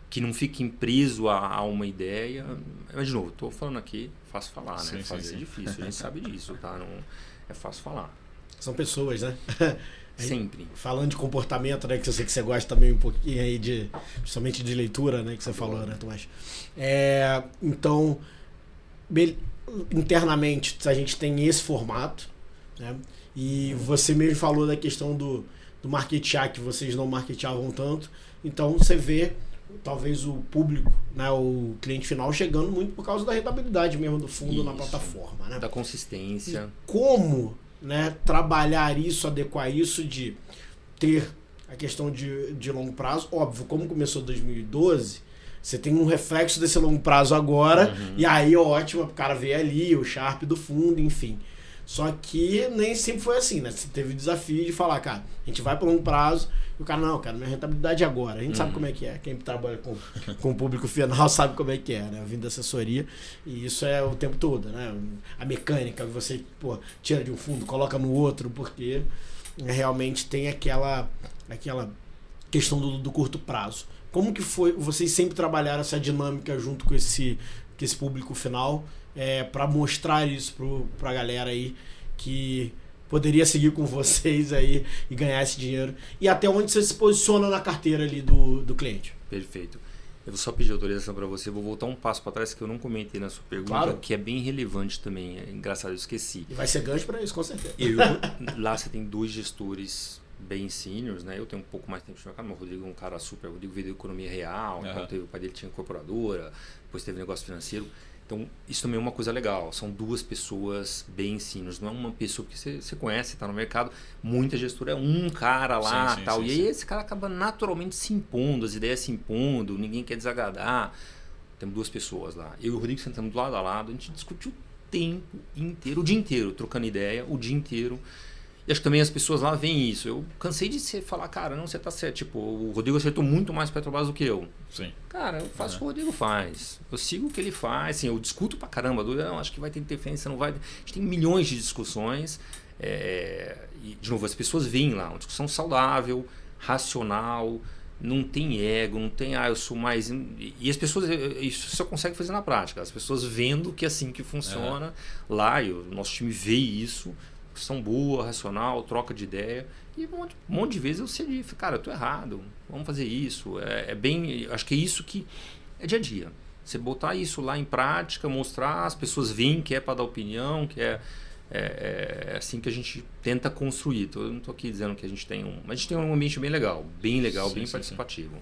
que não fiquem preso a uma ideia. Mas, de novo, estou falando aqui, fácil falar, né? Fazer é difícil, a gente sabe disso, tá? Não é fácil falar. São pessoas, né? Sempre. Falando de comportamento, né? Que eu sei que você gosta também um pouquinho aí principalmente de leitura, né? Que você falou, né, Tomás? Então, internamente a gente tem esse formato, né? E você mesmo falou da questão do marketear, que vocês não marketeavam tanto. Então, você vê talvez o público, né, o cliente final chegando muito por causa da rentabilidade mesmo do fundo na plataforma, né? Da consistência. E como, né, trabalhar isso, adequar isso, de ter a questão de longo prazo. Óbvio, como começou 2012, você tem um reflexo desse longo prazo agora, e aí ótimo, o cara vê ali o Sharpe do fundo, enfim. Só que nem sempre foi assim, né? Você teve o desafio de falar, cara, a gente vai para longo prazo, e o cara, não, cara, minha rentabilidade é agora. A gente sabe como é que é. Quem trabalha com o público final sabe como é que é, né? Eu vim da assessoria e isso é o tempo todo, né? A mecânica, você tira de um fundo, coloca no outro, porque realmente tem aquela questão do curto prazo. Como que foi, vocês sempre trabalharam essa dinâmica junto com esse público final, para mostrar isso pra galera aí que poderia seguir com vocês aí e ganhar esse dinheiro, e até onde você se posiciona na carteira ali do cliente? Perfeito. Eu vou só pedir autorização para você, vou voltar um passo para trás que eu não comentei na sua pergunta, claro, que é bem relevante também, é engraçado, eu esqueci. E vai ser gancho para isso, com certeza. Lá você tem 2 gestores bem seniors, né? Eu tenho um pouco mais tempo de mercado, mas o Rodrigo é um cara super, o Rodrigo veio da economia real, então o pai dele tinha incorporadora, depois teve negócio financeiro. Então, isso também é uma coisa legal. São 2 pessoas bem seniors. Não é uma pessoa que você conhece, está no mercado. Muita gestora é um cara lá, sim, tal. Sim, e aí esse cara acaba naturalmente se impondo, as ideias se impondo, ninguém quer desagradar. Temos 2 pessoas lá. Eu e o Rodrigo sentamos do lado a lado, a gente discutiu o tempo inteiro, o dia inteiro, trocando ideia, o dia inteiro. E acho que também as pessoas lá veem isso. Eu cansei de falar, cara, não, você tá certo. Tipo, o Rodrigo acertou muito mais Petrobras do que eu. Sim. Cara, eu faço o que o Rodrigo faz. Eu sigo o que ele faz. Assim, eu discuto pra caramba. Não, acho que vai ter interferência, não vai. A gente tem milhões de discussões. E, de novo, as pessoas veem lá uma discussão saudável, racional, não tem ego, não tem, eu sou mais... E as pessoas, isso só consegue fazer na prática. As pessoas vendo que é assim que funciona lá, e o nosso time vê isso, são boa, racional, troca de ideia, e um monte de vezes eu cedi, cara, eu tô errado, vamos fazer isso, acho que é isso que é dia a dia, você botar isso lá em prática, mostrar, as pessoas veem que é para dar opinião, que é assim que a gente tenta construir. Eu não estou aqui dizendo que a gente tem mas a gente tem um ambiente bem legal, sim, bem participativo.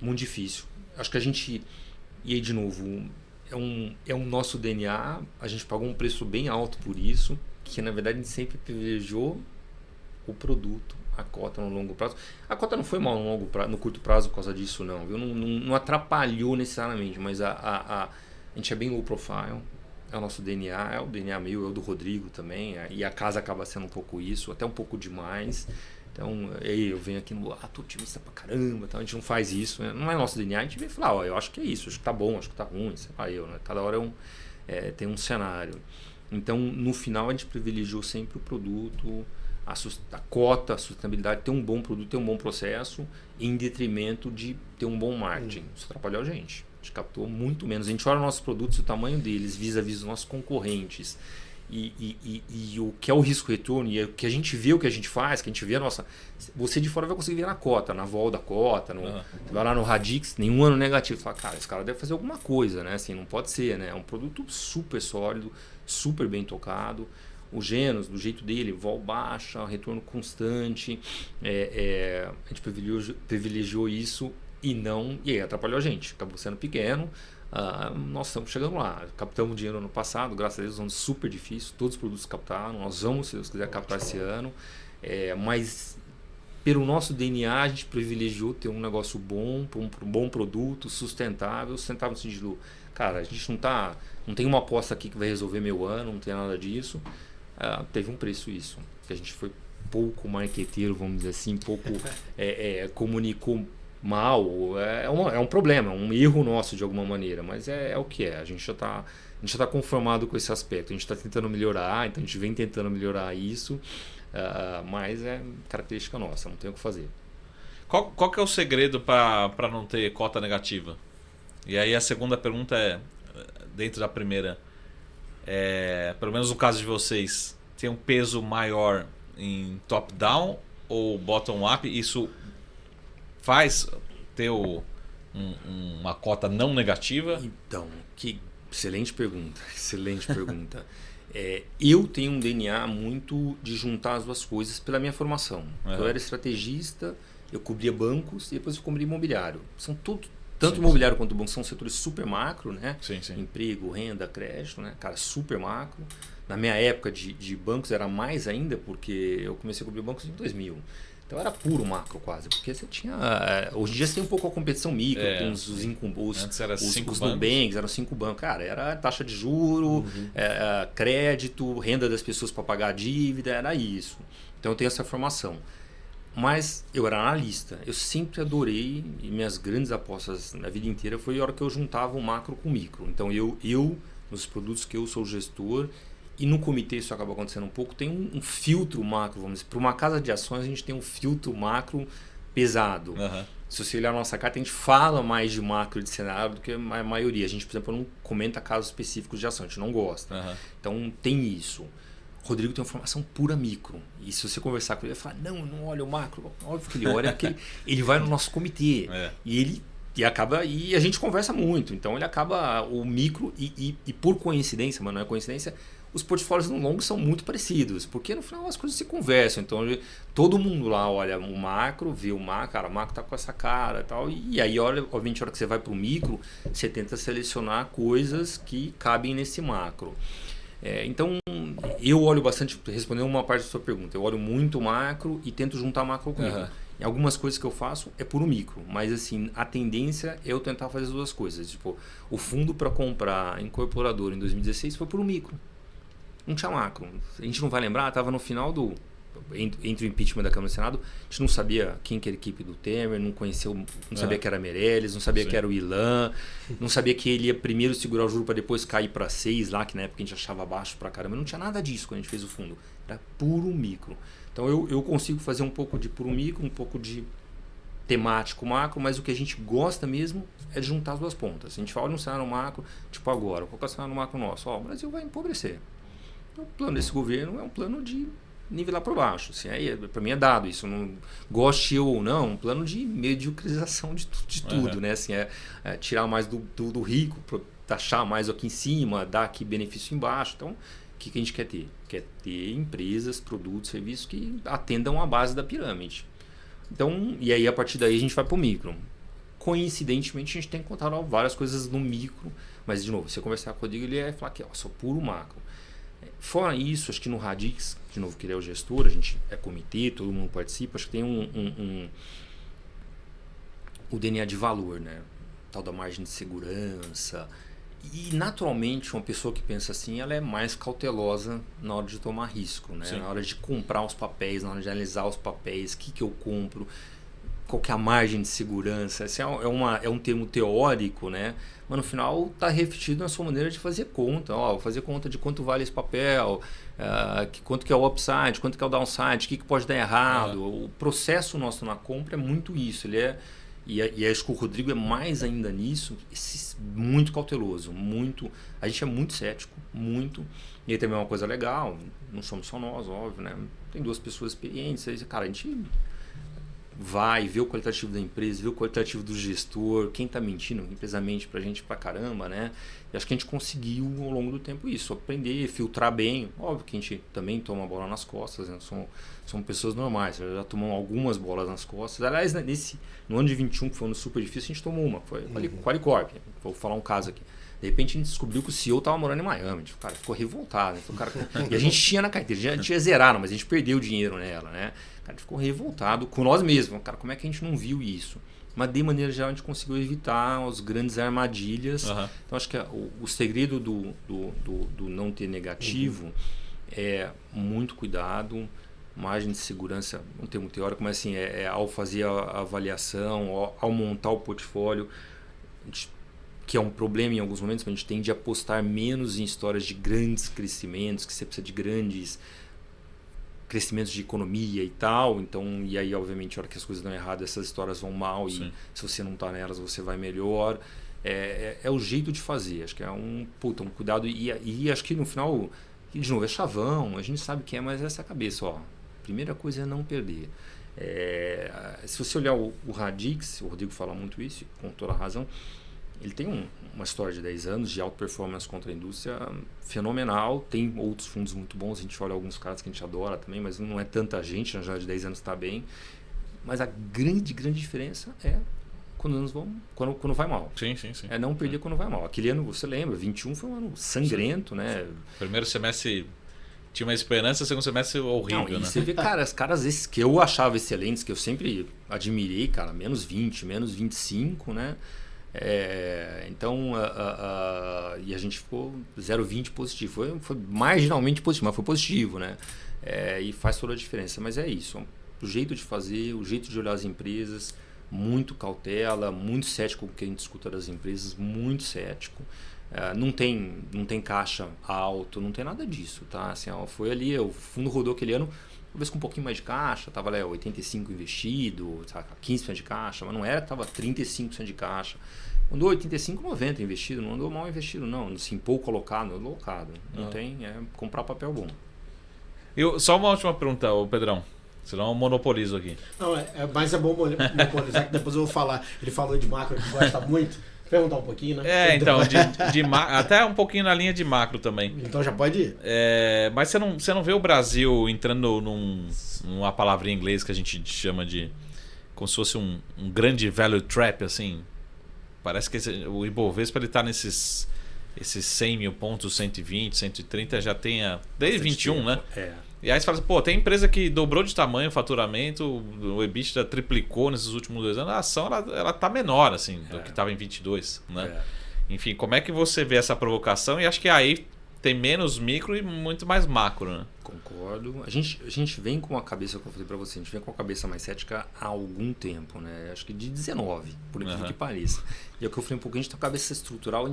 Muito difícil, acho que a gente, e aí de novo, é um nosso DNA, a gente pagou um preço bem alto por isso, que na verdade a gente sempre privilegiou o produto, a cota no longo prazo. A cota não foi mal no curto prazo por causa disso, não, viu? Não atrapalhou necessariamente, mas a gente é bem low profile, é o nosso DNA, é o DNA meu, é o do Rodrigo também, e a casa acaba sendo um pouco isso, até um pouco demais. Então, eu venho aqui no tô otimista pra caramba, então a gente não faz isso, né? Não é nosso DNA, a gente vem falar, eu acho que é isso, acho que tá bom, acho que tá ruim, sei lá, né? Cada hora tem um cenário. Então, no final, a gente privilegiou sempre o produto, a cota, a sustentabilidade, ter um bom produto, ter um bom processo, em detrimento de ter um bom marketing. Isso atrapalhou a gente. A gente captou muito menos. A gente olha nossos produtos, o tamanho deles, vis-a-vis dos nossos concorrentes. E o que é o risco-retorno, e o que a gente vê, o que a gente faz, que a gente vê a nossa... Você de fora vai conseguir ver na cota, na vol da cota, você vai lá no Radix, nenhum ano negativo. Você fala, cara, esse cara deve fazer alguma coisa, né? Assim, não pode ser, né? É um produto super sólido, super bem tocado. O Genos, do jeito dele, vol baixa, retorno constante. A gente privilegiou isso e aí atrapalhou a gente. Acabou sendo pequeno. Nós estamos chegando lá, captamos dinheiro no ano passado, graças a Deus, um ano super difícil, todos os produtos captaram, nós vamos, se Deus quiser, captar esse ano, mas pelo nosso DNA a gente privilegiou ter um negócio bom, um bom produto, sustentável no sentido, cara, a gente não tem uma aposta aqui que vai resolver meu ano, não tem nada disso, teve um preço isso, que a gente foi pouco marqueteiro, vamos dizer assim, pouco comunicou mal, é um problema, é um erro nosso de alguma maneira, mas é o que é, a gente já está conformado com esse aspecto, a gente está tentando melhorar, então a gente vem tentando melhorar isso, mas é característica nossa, não tem o que fazer. Qual que é o segredo para não ter cota negativa? E aí a segunda pergunta dentro da primeira, pelo menos no caso de vocês, tem um peso maior em top-down ou bottom-up? Isso faz ter uma cota não negativa? Então, que excelente pergunta. Eu tenho um DNA muito de juntar as duas coisas pela minha formação. Eu era estrategista, eu cobria bancos e depois eu cobria imobiliário. São tanto imobiliário quanto banco são setores super macro, né? Sim. Emprego, renda, crédito, né? Cara, super macro. Na minha época de bancos era mais ainda, porque eu comecei a cobrir bancos em 2000. Então era puro macro quase, porque você tinha... Hoje em dia você tem um pouco a competição micro, com os Antes era os 5 Nubanks, eram 5 bancos. Cara, era taxa de juro, crédito, renda das pessoas para pagar a dívida, era isso. Então eu tenho essa formação. Mas eu era analista, eu sempre adorei, e minhas grandes apostas na vida inteira foi a hora que eu juntava o macro com o micro. Então eu nos produtos que eu sou gestor, e no comitê isso acaba acontecendo um pouco, tem um filtro macro, vamos dizer. Para uma casa de ações a gente tem um filtro macro pesado. Se você olhar a nossa carta, a gente fala mais de macro e de cenário do que a maioria. A gente, por exemplo, não comenta casos específicos de ação, a gente não gosta. Então tem isso. O Rodrigo tem uma formação pura micro. E se você conversar com ele, ele vai falar, não olha o macro. Óbvio que ele olha, porque ele vai no nosso comitê. E a gente conversa muito. Então ele acaba o micro e por coincidência, mas não é coincidência, os portfólios no longo são muito parecidos, porque no final as coisas se conversam. Então todo mundo lá olha o macro, vê o macro, cara, o macro tá com essa cara e tal. E aí, obviamente, a hora que você vai para o micro, você tenta selecionar coisas que cabem nesse macro. Então, eu olho bastante, respondendo uma parte da sua pergunta, eu olho muito o macro e tento juntar macro com micro. E algumas coisas que eu faço é puro micro, mas assim, a tendência é eu tentar fazer as duas coisas. Tipo, o fundo para comprar incorporador em 2016 foi puro micro. Não tinha macro. A gente não vai lembrar, estava no final entre o impeachment da Câmara e do Senado, a gente não sabia quem que era a equipe do Temer, não sabia que era Meirelles, não sabia que era o Ilan, não sabia que ele ia primeiro segurar o juro para depois cair para 6 lá, que na época a gente achava baixo para caramba. Não tinha nada disso quando a gente fez o fundo. Era puro micro. Então eu consigo fazer um pouco de puro micro, um pouco de temático macro, mas o que a gente gosta mesmo é de juntar as duas pontas. A gente fala no cenário macro, tipo agora, qual é o cenário macro nosso? O Brasil vai empobrecer. O plano desse governo é um plano de nivelar por baixo. Assim, para mim é dado isso. Não goste eu ou não, um plano de mediocrização de tudo. Né? Assim, tirar mais do rico, taxar mais aqui em cima, dar aqui benefício embaixo. Então, o que a gente quer ter? Quer ter empresas, produtos, serviços que atendam a base da pirâmide. Então, e aí a partir daí a gente vai para o micro. Coincidentemente, a gente tem encontrado várias coisas no micro, mas de novo, se eu conversar com o Rodrigo, ele vai falar que só puro macro. Fora isso, acho que no Radix, de novo, que ele é o gestor, a gente é comitê, todo mundo participa, acho que tem o DNA de valor, né? Tal da margem de segurança. E naturalmente uma pessoa que pensa assim, ela é mais cautelosa na hora de tomar risco, né? Na hora de comprar os papéis, na hora de analisar os papéis, o que eu compro. qual que é a margem de segurança. Esse é um termo teórico, né? Mas no final está refletido na sua maneira de fazer conta. Ó, fazer conta de quanto vale esse papel, quanto que é o upside, quanto que é o downside, o que pode dar errado. O processo nosso na compra é muito isso. E acho que o Rodrigo é mais ainda nisso, muito cauteloso, muito. A gente é muito cético, muito. E aí também é uma coisa legal, não somos só nós, óbvio, né? Tem 2 pessoas experientes, aí, cara, a gente vai ver o qualitativo da empresa, ver o qualitativo do gestor, quem está mentindo, empresa mente pra gente pra caramba, né? E acho que a gente conseguiu ao longo do tempo isso, aprender, filtrar bem. Óbvio que a gente também toma bola nas costas, né? Somos pessoas normais, já tomamos algumas bolas nas costas. Aliás, no ano de 21, que foi um ano super difícil, a gente tomou uma, foi Qualicorp. Vou falar um caso aqui. De repente a gente descobriu que o CEO estava morando em Miami. O cara ficou revoltado. Né? E a gente tinha na carteira, a gente tinha zerado, mas a gente perdeu o dinheiro nela, né? O cara ficou revoltado com nós mesmos. Cara, como é que a gente não viu isso? Mas de maneira geral a gente conseguiu evitar as grandes armadilhas. Então acho que o segredo do não ter negativo é muito cuidado, margem de segurança, um termo teórico, mas assim, ao fazer a avaliação, ao montar o portfólio, que é um problema em alguns momentos, mas a gente tende a apostar menos em histórias de grandes crescimentos, que você precisa de grandes crescimentos de economia e tal. Então, e aí, obviamente, a hora que as coisas dão errado, essas histórias vão mal. Sim. E se você não está nelas, você vai melhor. É o jeito de fazer. Acho que é um cuidado. E acho que no final, de novo, é chavão. A gente sabe que mas essa é a cabeça. Ó. Primeira coisa é não perder. Se você olhar o Radix, o Rodrigo fala muito isso, com toda a razão, ele tem uma história de 10 anos de alta performance contra a indústria fenomenal. Tem outros fundos muito bons, a gente olha alguns caras que a gente adora também, mas não é tanta gente, na janela de 10 anos está bem. Mas a grande diferença é quando vai mal. Sim. É não perder quando vai mal. Aquele ano, você lembra, 21 foi um ano sangrento, né? Primeiro semestre tinha uma esperança, segundo semestre horrível, né? Você vê, cara, os caras esses que eu achava excelentes, que eu sempre admirei, cara, menos 20, menos 25, né? Então, e a gente ficou 0,20 positivo. Foi marginalmente positivo, mas foi positivo, né? E faz toda a diferença. Mas é isso. O jeito de fazer, o jeito de olhar as empresas, muito cautela, muito cético com o que a gente escuta das empresas, muito cético. Não tem caixa alto, não tem nada disso, tá? Assim, foi ali, o fundo rodou aquele ano, talvez com um pouquinho mais de caixa, estava 85% investido, sabe, 15% de caixa, mas não era que estava 35% de caixa. Andou 85, 90% investido, não andou mal investido, não. Assim, pouco colocado, alocado. Não tem, comprar papel bom. Só uma última pergunta, Pedrão. Senão eu monopolizo aqui. Não, mas é bom monopolizar, que depois eu vou falar. Ele falou de macro que gosta muito. Perguntar um pouquinho, né? Então, até um pouquinho na linha de macro também. Então já pode ir. Mas você não vê o Brasil entrando numa palavra em inglês que a gente chama de como se fosse um grande value trap, assim? Parece que o Ibovespa ele está nesses 100 mil pontos, 120, 130, já tem desde 21, né? E aí você fala assim, tem empresa que dobrou de tamanho o faturamento, o EBITDA triplicou nesses últimos 2 anos, a ação ela tá menor assim, do que estava em 22, né? Enfim, como é que você vê essa provocação? E acho que aí tem menos micro e muito mais macro, né? Concordo. A gente vem com a cabeça, como eu falei para você, a gente vem com a cabeça mais cética há algum tempo, né? Acho que de 19, por incrível que pareça. E é o que eu falei um pouco, a gente tem a cabeça estrutural,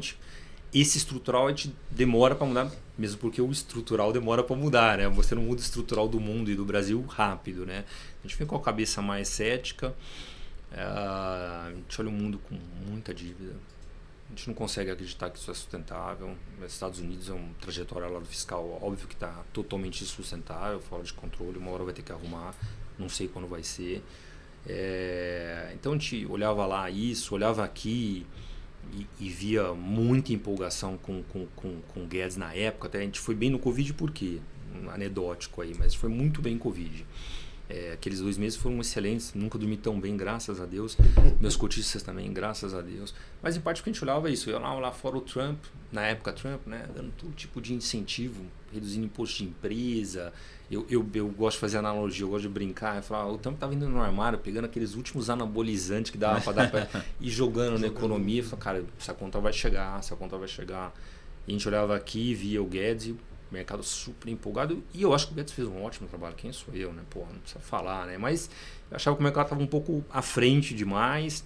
esse estrutural a gente demora para mudar, mesmo porque o estrutural demora para mudar, né? Você não muda o estrutural do mundo e do Brasil rápido, né? A gente vem com a cabeça mais cética, a gente olha o mundo com muita dívida, a gente não consegue acreditar que isso é sustentável. Os Estados Unidos é uma trajetória lá do fiscal, óbvio que está totalmente insustentável, fora de controle, uma hora vai ter que arrumar, não sei quando vai ser. Então a gente olhava lá isso, olhava aqui e via muita empolgação com o Guedes na época. Até a gente foi bem no Covid, por quê? Anedótico aí, mas foi muito bem Covid. Aqueles 2 meses foram excelentes, nunca dormi tão bem, graças a Deus. Meus cotistas também, graças a Deus. Mas em parte porque a gente olhava isso, eu lá fora o Trump, na época Trump, né, dando todo tipo de incentivo, reduzindo imposto de empresa. Eu gosto de fazer analogia, eu gosto de brincar. Eu falava, o Trump estava indo no armário, pegando aqueles últimos anabolizantes que dava para dar para ir jogando na economia. Eu falava, cara, essa conta vai chegar. E a gente olhava aqui, via o Guedes e mercado super empolgado. E eu acho que o Beto fez um ótimo trabalho. Quem sou eu, né? Pô, não precisa falar, né? Mas eu achava que o mercado estava um pouco à frente demais.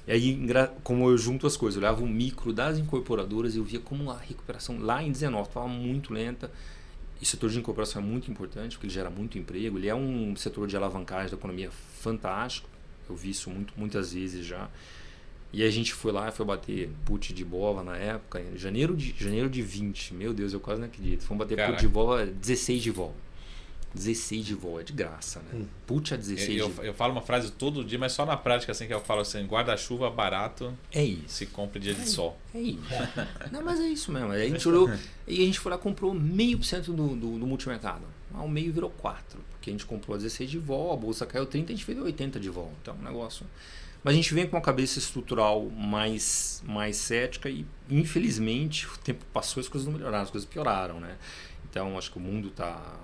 E aí, como eu junto as coisas, eu olhava o micro das incorporadoras e eu via como a recuperação lá em 19 estava muito lenta. E o setor de incorporação é muito importante, porque ele gera muito emprego. Ele é um setor de alavancagem da economia fantástico. Eu vi isso muitas vezes já. E a gente foi lá e foi bater put de Bova na época, em janeiro de 20. Meu Deus, eu quase não acredito. Fomos bater put de Bova, 16 de vol. 16 de vol, é de graça, né? Put a 16 de vol. Eu falo uma frase todo dia, mas só na prática, assim, que eu falo assim, guarda-chuva barato, é isso. Se compra dia de sol. É isso. Não, mas é isso mesmo. Aí a gente olhou, e a gente foi lá e comprou 0,5% do multimercado. O meio virou 4, porque a gente comprou a 16 de vol, a bolsa caiu 30, a gente fez 80 de vol. Então, um negócio... Mas a gente vem com uma cabeça estrutural mais cética e, infelizmente, o tempo passou e as coisas não melhoraram, as coisas pioraram, né? Então, acho que o mundo está...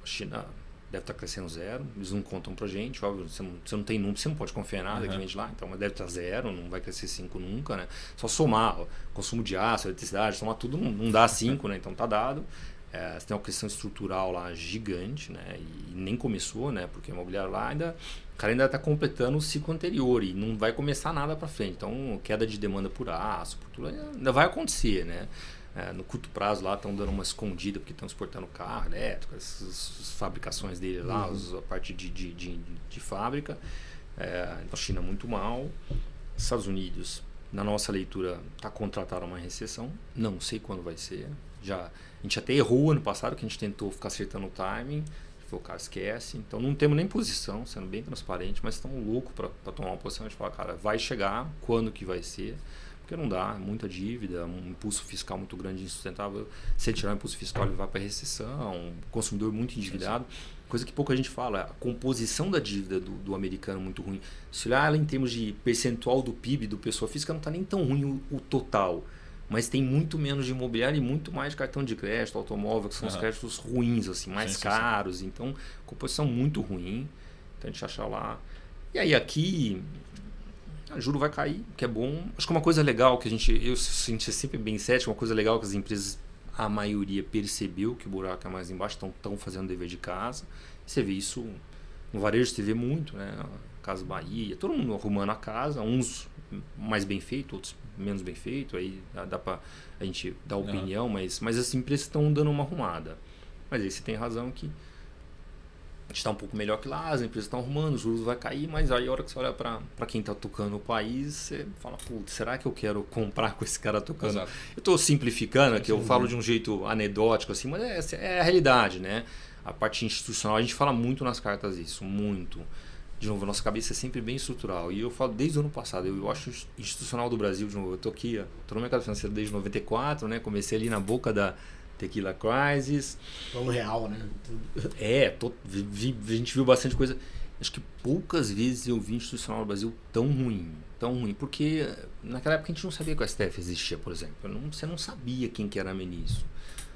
A China deve estar crescendo zero, eles não contam pra gente, óbvio, você não tem número, você não pode confiar em nada que vem de lá, então deve estar zero, não vai crescer 5 nunca, né? Só somar consumo de aço, eletricidade, somar tudo não dá 5, né? Então tá dado. Você tem uma questão estrutural lá gigante, né? E nem começou, né? Porque o imobiliário lá o cara ainda está completando o ciclo anterior e não vai começar nada para frente. Então, queda de demanda por aço, por tudo, ainda vai acontecer, né? No curto prazo lá estão dando uma escondida porque estão exportando carro elétrico, as fabricações dele lá, a parte de fábrica. Então, a China muito mal. Estados Unidos, na nossa leitura, está contratando uma recessão. Não sei quando vai ser. A gente até errou ano passado, que a gente tentou ficar acertando o timing. O cara esquece. Então não temos nem posição, sendo bem transparente, mas estamos loucos para tomar uma posição. A gente fala, cara, vai chegar, quando que vai ser? Porque não dá, muita dívida, um impulso fiscal muito grande e insustentável. Se ele tirar o impulso fiscal, ele vai para a recessão, um consumidor muito endividado. Coisa que pouca gente fala, a composição da dívida do americano é muito ruim. Se olhar ela em termos de percentual do PIB do pessoa física, não está nem tão ruim o total. Mas tem muito menos de imobiliário e muito mais de cartão de crédito, automóvel, que são os créditos ruins, assim, mais caros. Então, composição muito ruim. Então, a gente acha lá. E aí, aqui, o juro vai cair, que é bom. Acho que uma coisa legal que eu senti sempre bem cético, uma coisa legal que as empresas, a maioria percebeu que o buraco é mais embaixo, estão fazendo dever de casa. Você vê isso no varejo, você vê muito, né? Casa Bahia, todo mundo arrumando a casa, uns mais bem feito, outros menos bem feito, aí dá pra a gente dar opinião, mas as empresas estão dando uma arrumada. Mas aí você tem razão que a gente está um pouco melhor que lá, as empresas estão arrumando, os juros vai cair, mas aí a hora que você olha para quem está tocando o país, você fala, putz, será que eu quero comprar com esse cara tocando? Exato. Eu estou simplificando aqui, eu falo de um jeito anedótico, assim, mas é a realidade, né? A parte institucional, a gente fala muito nas cartas isso, muito. De novo, a nossa cabeça é sempre bem estrutural. E eu falo desde o ano passado, eu acho institucional do Brasil, de novo, eu estou aqui, estou no mercado financeiro desde 94, né? Comecei ali na boca da Tequila Crisis. Plano real, né? A gente viu bastante coisa. Acho que poucas vezes eu vi institucional no Brasil tão ruim, porque naquela época a gente não sabia que o STF existia, por exemplo. Você não sabia quem que era ministro.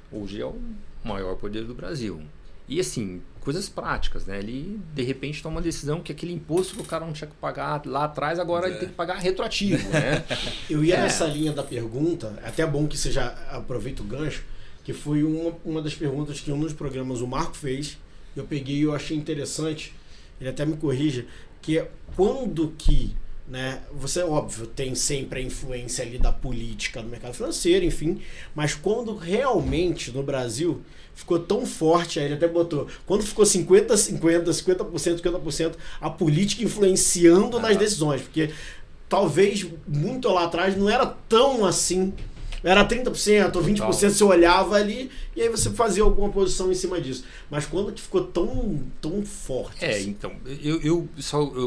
Hoje é o maior poder do Brasil. E assim, coisas práticas, né? Ele de repente toma uma decisão que aquele imposto que o cara não tinha que pagar lá atrás, agora ele tem que pagar retroativo, né? Eu ia nessa linha da pergunta, é até bom que você já aproveita o gancho, que foi uma das perguntas que um dos programas o Marco fez, eu peguei e eu achei interessante, ele até me corrige, que é quando que, né, você, óbvio, tem sempre a influência ali da política no mercado financeiro, enfim, mas quando realmente no Brasil ficou tão forte, aí ele até botou, quando ficou 50%, a política influenciando nas decisões, porque talvez muito lá atrás não era tão assim, era 30% ou 20%, você olhava ali e aí você fazia alguma posição em cima disso. Mas quando que ficou tão forte? Assim? Então, eu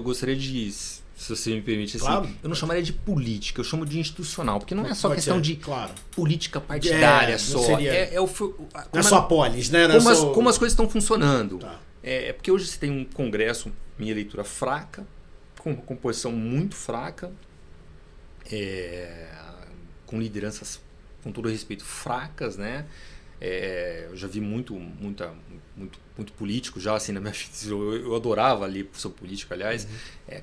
gostaria de, se você me permite, assim, claro. Eu não chamaria de política, eu chamo de institucional, porque não é só questão de política partidária só. Não é só a polis, né? Como as coisas estão funcionando. Tá. É porque hoje você tem um congresso, minha leitura, fraca, com uma composição muito fraca, com lideranças, com todo respeito, fracas, né? Eu já vi muito político já, assim, na minha vida. Eu adorava ali profissão política, aliás.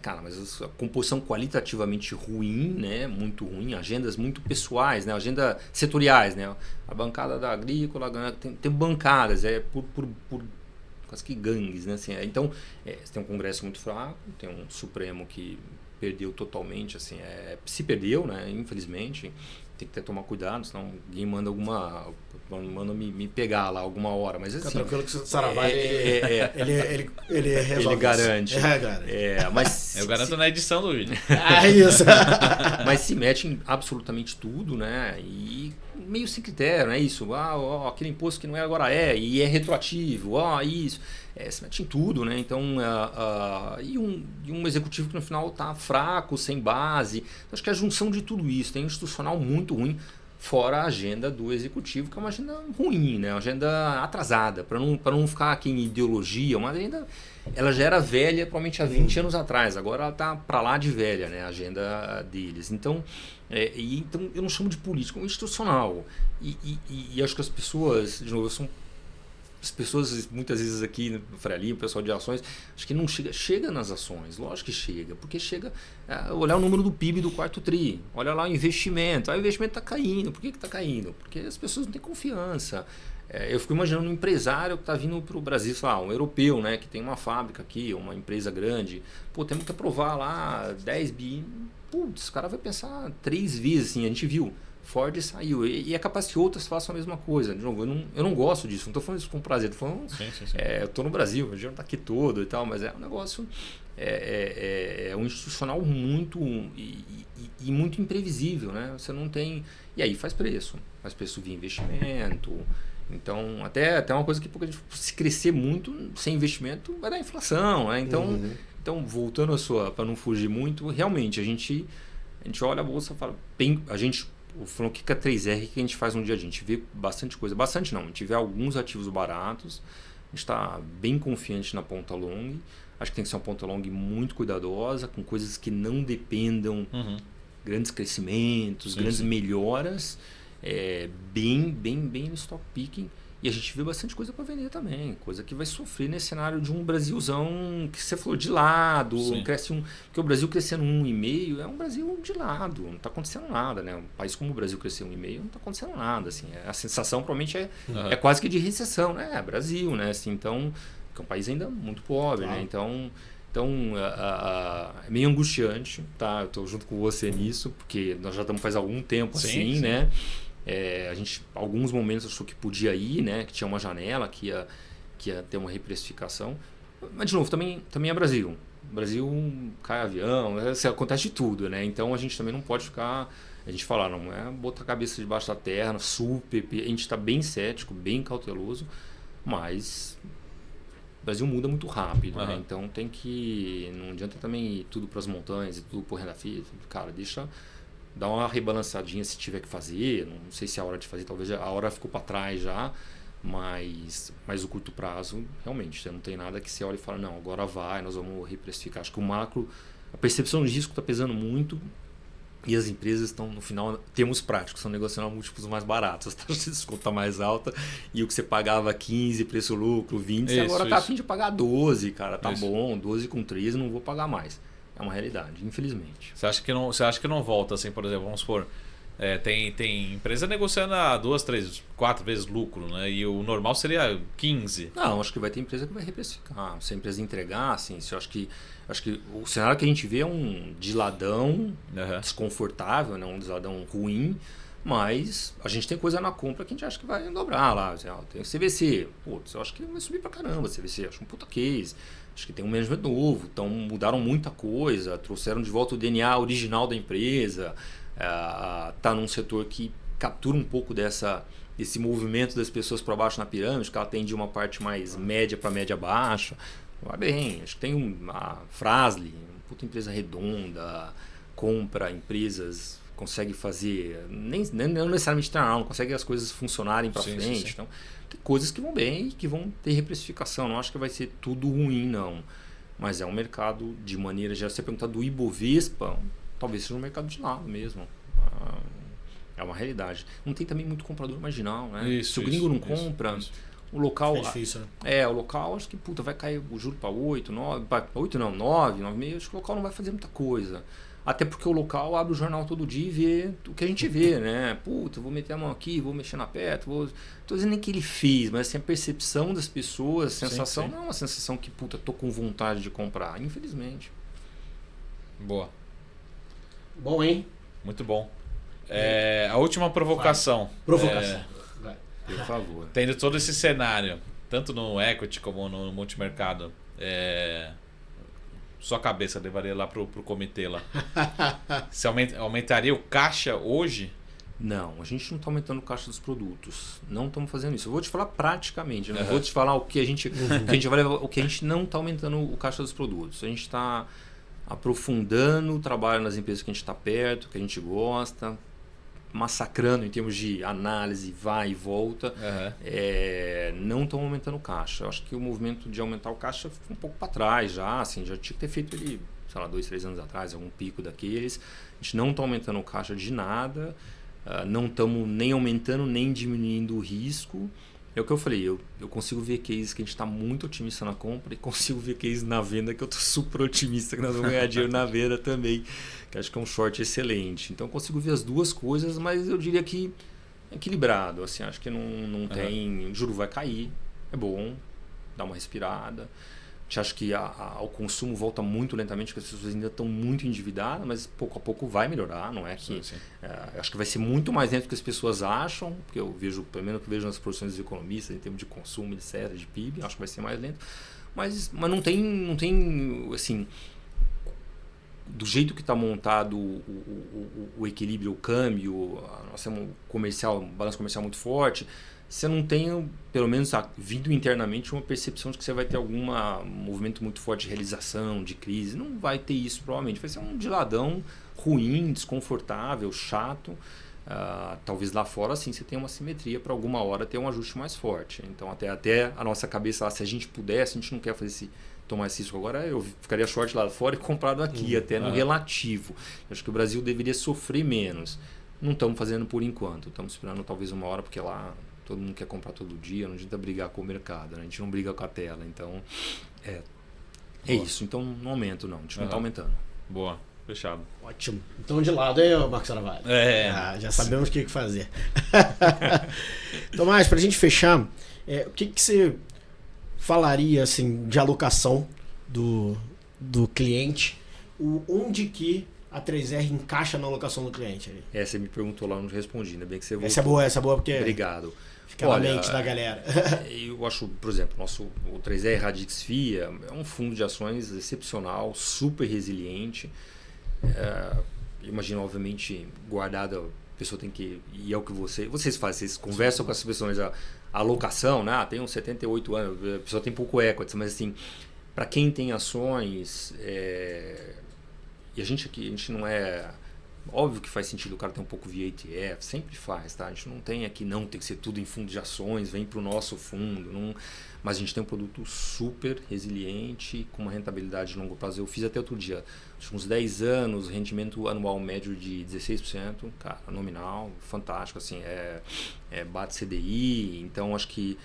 Cara, mas a composição qualitativamente ruim, né? Muito ruim. Agendas muito pessoais, né? Agenda setoriais, né? A bancada da agrícola, tem bancadas, por quase que gangues, né? Assim, então, você tem um Congresso muito fraco, tem um Supremo que perdeu totalmente, assim, se perdeu, né? Infelizmente. Tem que tomar cuidado, senão alguém manda me pegar lá alguma hora. Mas assim, fica tranquilo que o Saravá ele resolve. Ele garante. Mas eu garanto na edição do vídeo. É isso. Mas se mete em absolutamente tudo, né? E meio sem critério, não é isso? Aquele imposto que não é agora e é retroativo, isso. Se mete em tudo, né? Então, e um executivo que no final está fraco, sem base. Acho que a junção de tudo isso, tem um institucional muito ruim, fora a agenda do executivo, que é uma agenda ruim, né? Uma agenda atrasada, para não ficar aqui em ideologia, uma agenda, ela já era velha provavelmente há 20 anos atrás, agora ela está para lá de velha, né? A agenda deles. Então, então eu não chamo de político, é um institucional. E acho que as pessoas, de novo, as pessoas muitas vezes aqui no Frali, o pessoal de ações, acho que não chega nas ações, lógico que chega, porque chega olhar o número do PIB do quarto tri, olha lá o investimento, o investimento está caindo, por que está caindo? Porque as pessoas não têm confiança. Eu fico imaginando um empresário que está vindo para o Brasil, sei lá, um europeu, né, que tem uma fábrica aqui, uma empresa grande, temos que aprovar lá 10 bi, putz, o cara vai pensar 3 vezes, assim, a gente viu. Ford saiu. E é capaz que outras façam a mesma coisa. De novo, eu não gosto disso. Não estou falando isso com prazer. Estou falando. Sim. Eu estou no Brasil, o dinheiro está aqui todo e tal, mas é um negócio. É um institucional muito. E muito imprevisível, né? Você não tem. E aí faz preço via investimento. Então, até uma coisa que se crescer muito sem investimento vai dar inflação, né? Então voltando para não fugir muito, realmente a gente olha a bolsa e fala. Falando o que é a 3R que a gente faz no dia a dia. A gente vê bastante coisa. Bastante não. A gente vê alguns ativos baratos. A gente está bem confiante na ponta long. Acho que tem que ser uma ponta long muito cuidadosa, com coisas que não dependam grandes crescimentos, grandes melhoras. Bem no stock picking. E a gente vê bastante coisa para vender também. Coisa que vai sofrer nesse cenário de um Brasilzão que você falou de lado. Cresce porque o Brasil crescendo 1,5 é um Brasil de lado. Não está acontecendo nada, né? Um país como o Brasil crescer 1,5 não está acontecendo nada. Assim. A sensação provavelmente é quase que de recessão, né? Brasil, né? Assim, então, que é um país ainda muito pobre, né? Então é meio angustiante, tá? Eu estou junto com você nisso, porque nós já estamos faz algum tempo assim, né? A gente, alguns momentos achou que podia ir, né? Que tinha uma janela, que ia ter uma reprecificação. Mas, de novo, também é Brasil. Brasil cai avião, acontece de tudo, né? Então a gente também não pode ficar. A gente fala, não é botar a cabeça debaixo da terra, super. A gente está bem cético, bem cauteloso, mas o Brasil muda muito rápido, né? Então tem que. Não adianta também ir tudo para as montanhas e tudo por renda fixa. Cara, dá uma rebalançadinha se tiver que fazer. Não sei se é a hora de fazer, talvez a hora ficou para trás já, mas o curto prazo, realmente, você não tem nada que você olhe e fala, não, agora nós vamos reprecificar. Acho que o macro, a percepção de risco está pesando muito e as empresas estão, no final, termos práticos, estão negociando múltiplos mais baratos, a taxa de desconto está mais alta e o que você pagava 15, preço-lucro, 20, você agora está a fim de pagar 12, cara, tá bom, 12 com 13, não vou pagar mais. É uma realidade, infelizmente. Você acha que não volta, assim, por exemplo, vamos supor, tem empresa negociando a 2, 3, 4 vezes lucro, né? E o normal seria 15. Não, acho que vai ter empresa que vai reprecificar. Se a empresa entregar, assim, acho que o cenário que a gente vê é um diladão desconfortável, né? Um diladão ruim, mas a gente tem coisa na compra que a gente acha que vai dobrar lá. Tem o CVC, eu acho que vai subir pra caramba o CVC, acho um puta case. Acho que tem um management novo, então mudaram muita coisa, trouxeram de volta o DNA original da empresa, tá num setor que captura um pouco desse movimento das pessoas para baixo na pirâmide, que ela atende uma parte mais média para média baixa. Vai bem, acho que tem a Fras-le, uma puta empresa redonda, compra empresas, consegue fazer, não necessariamente não consegue as coisas funcionarem para frente. Sim. Então, tem coisas que vão bem e que vão ter reprecificação. Não acho que vai ser tudo ruim, não. Mas é um mercado, de maneira geral, se você perguntar do Ibovespa, talvez seja um mercado de lado mesmo. É uma realidade. Não tem também muito comprador marginal, né? Isso, Se o gringo não isso, compra, isso. o local... É difícil, né? o local acho que vai cair o juro para 8, 9, 8 não, 9, 9,5, acho que o local não vai fazer muita coisa. Até porque o local abre o jornal todo dia e vê o que a gente vê, né? Puta, vou meter a mão aqui, vou mexer na peta, tô dizendo nem que ele fez, mas assim, a percepção das pessoas, a sensação, Sim. não é uma sensação que, puta, tô com vontade de comprar, infelizmente. Boa. Bom, hein? Muito bom. A última provocação. Provocação. Vai. Por favor. Tendo todo esse cenário, tanto no equity como no multimercado, sua cabeça levaria lá pro comitê lá. Você aumentaria o caixa hoje? Não, a gente não está aumentando o caixa dos produtos. Não estamos fazendo isso. Eu vou te falar praticamente. Eu não vou te falar o que a gente vai levar, o que a gente não está aumentando o caixa dos produtos. A gente está aprofundando o trabalho nas empresas que a gente está perto, que a gente gosta, massacrando em termos de análise, vai e volta. Não estão aumentando o caixa. Eu acho que o movimento de aumentar o caixa foi um pouco para trás já. Assim, já tinha que ter feito ele, sei lá, 2, 3 anos atrás, algum pico daqueles. A gente não está aumentando o caixa de nada. Não estamos nem aumentando nem diminuindo o risco. É o que eu falei, eu consigo ver cases que a gente está muito otimista na compra e consigo ver cases na venda que eu estou super otimista que nós vamos ganhar dinheiro na venda também, que acho que é um short excelente. Então eu consigo ver as duas coisas, mas eu diria que é equilibrado. Assim, acho que não tem... O juro vai cair, é bom, dá uma respirada. A gente acha que o consumo volta muito lentamente, porque as pessoas ainda estão muito endividadas, mas pouco a pouco vai melhorar, não é que... Sim. Acho que vai ser muito mais lento do que as pessoas acham, porque eu vejo, pelo menos que eu vejo nas produções dos economistas, em termos de consumo, etc., de PIB, acho que vai ser mais lento. Mas não tem, assim... Do jeito que está montado o equilíbrio, o câmbio, nós temos um balanço comercial muito forte, você não tem, pelo menos vindo internamente, uma percepção de que você vai ter algum movimento muito forte de realização, de crise. Não vai ter isso, provavelmente. Vai ser um diladão ruim, desconfortável, chato. Talvez lá fora, sim, você tenha uma simetria para alguma hora ter um ajuste mais forte. Então, até a nossa cabeça, se a gente pudesse, a gente não quer tomar esse risco agora, eu ficaria short lá fora e comprado aqui, até no relativo. Eu acho que o Brasil deveria sofrer menos. Não estamos fazendo por enquanto. Estamos esperando talvez uma hora, porque lá... Todo mundo quer comprar todo dia, não adianta brigar com o mercado, né? A gente não briga com a tela. Então, é isso. Então, não aumento, não. A gente não está aumentando. Boa, fechado. Ótimo. Então, de lado, hein, Marcos Aravalho? Já sabemos o que fazer. Tomás, para a gente fechar, o que você falaria assim, de alocação do cliente? Onde que a 3R encaixa na alocação do cliente? Ali? Você me perguntou lá, eu não respondi, ainda bem que você voltou. Essa é boa porque... Obrigado. Fica na mente da galera. Eu acho, por exemplo, o 3R Radix FIA é um fundo de ações excepcional, super resiliente. Imagino, obviamente, guardada, a pessoa tem que... E é o que vocês fazem, vocês conversam com essas pessoas, a alocação, né? Tem uns 78 anos, a pessoa tem pouco equity, mas assim, para quem tem ações... E a gente aqui, a gente não é... Óbvio que faz sentido o cara ter um pouco via ETF, sempre faz, tá? A gente não tem aqui, tem que ser tudo em fundo de ações, vem para o nosso fundo, mas a gente tem um produto super resiliente, com uma rentabilidade de longo prazo. Eu fiz até outro dia, uns 10 anos, rendimento anual médio de 16%, cara, nominal, fantástico, assim, bate CDI, então acho que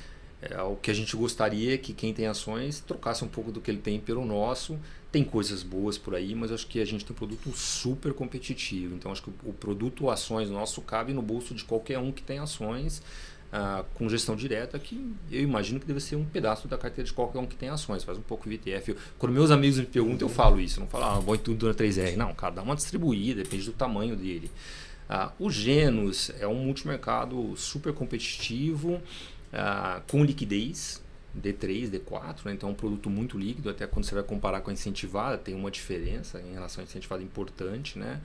o que a gente gostaria é que quem tem ações trocasse um pouco do que ele tem pelo nosso. Tem coisas boas por aí, mas acho que a gente tem um produto super competitivo. Então, acho que o produto ações nosso cabe no bolso de qualquer um que tem ações com gestão direta, que eu imagino que deve ser um pedaço da carteira de qualquer um que tem ações. Faz um pouco de ETF. Quando meus amigos me perguntam, eu falo isso. Eu não falo, põe tudo na 3R. Não, cara, dá uma distribuída, depende do tamanho dele. O Genos é um multimercado super competitivo, com liquidez. D3, D4, né? Então é um produto muito líquido, até quando você vai comparar com a incentivada, tem uma diferença em relação à incentivada importante, né?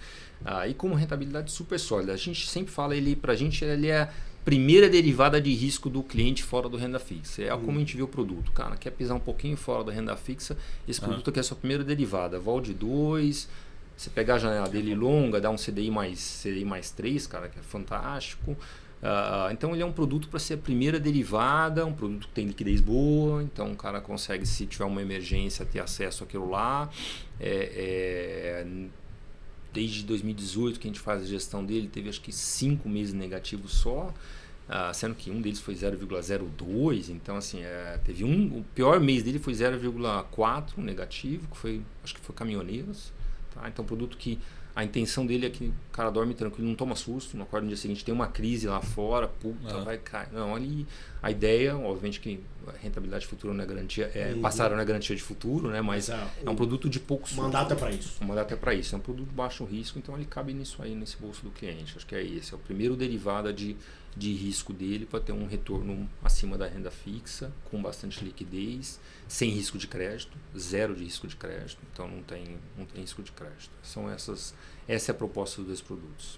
E com uma rentabilidade super sólida. A gente sempre fala, pra gente, ele é a primeira derivada de risco do cliente fora do renda fixa. É como a gente vê o produto. Cara, quer pisar um pouquinho fora da renda fixa, esse produto aqui é a sua primeira derivada. Vol de 2, você pegar a janela dele longa, dá um CDI mais 3, cara, que é fantástico. Então ele é um produto para ser a primeira derivada, um produto que tem liquidez boa, então o cara consegue, se tiver uma emergência, ter acesso àquilo lá. desde 2018 que a gente faz a gestão dele, teve acho que 5 meses negativos só, sendo que um deles foi 0,02, então assim, teve o pior mês dele foi 0,4 negativo, acho que foi caminhoneiros, tá? Então produto que a intenção dele é que o cara dorme tranquilo, não toma susto, não acorda no dia seguinte, tem uma crise lá fora, vai cair. Não, ali a ideia, obviamente que a rentabilidade futura não é garantia, passar não é garantia de futuro, né? Mas é um produto de pouco susto. O mandato é para isso. O mandato é para isso, é um produto de baixo risco, então ele cabe nisso aí, nesse bolso do cliente. Acho que é esse, é o primeiro derivado de risco dele para ter um retorno acima da renda fixa, com bastante liquidez, sem risco de crédito, zero de risco de crédito, então não tem risco de crédito. Essa é a proposta dos dois produtos.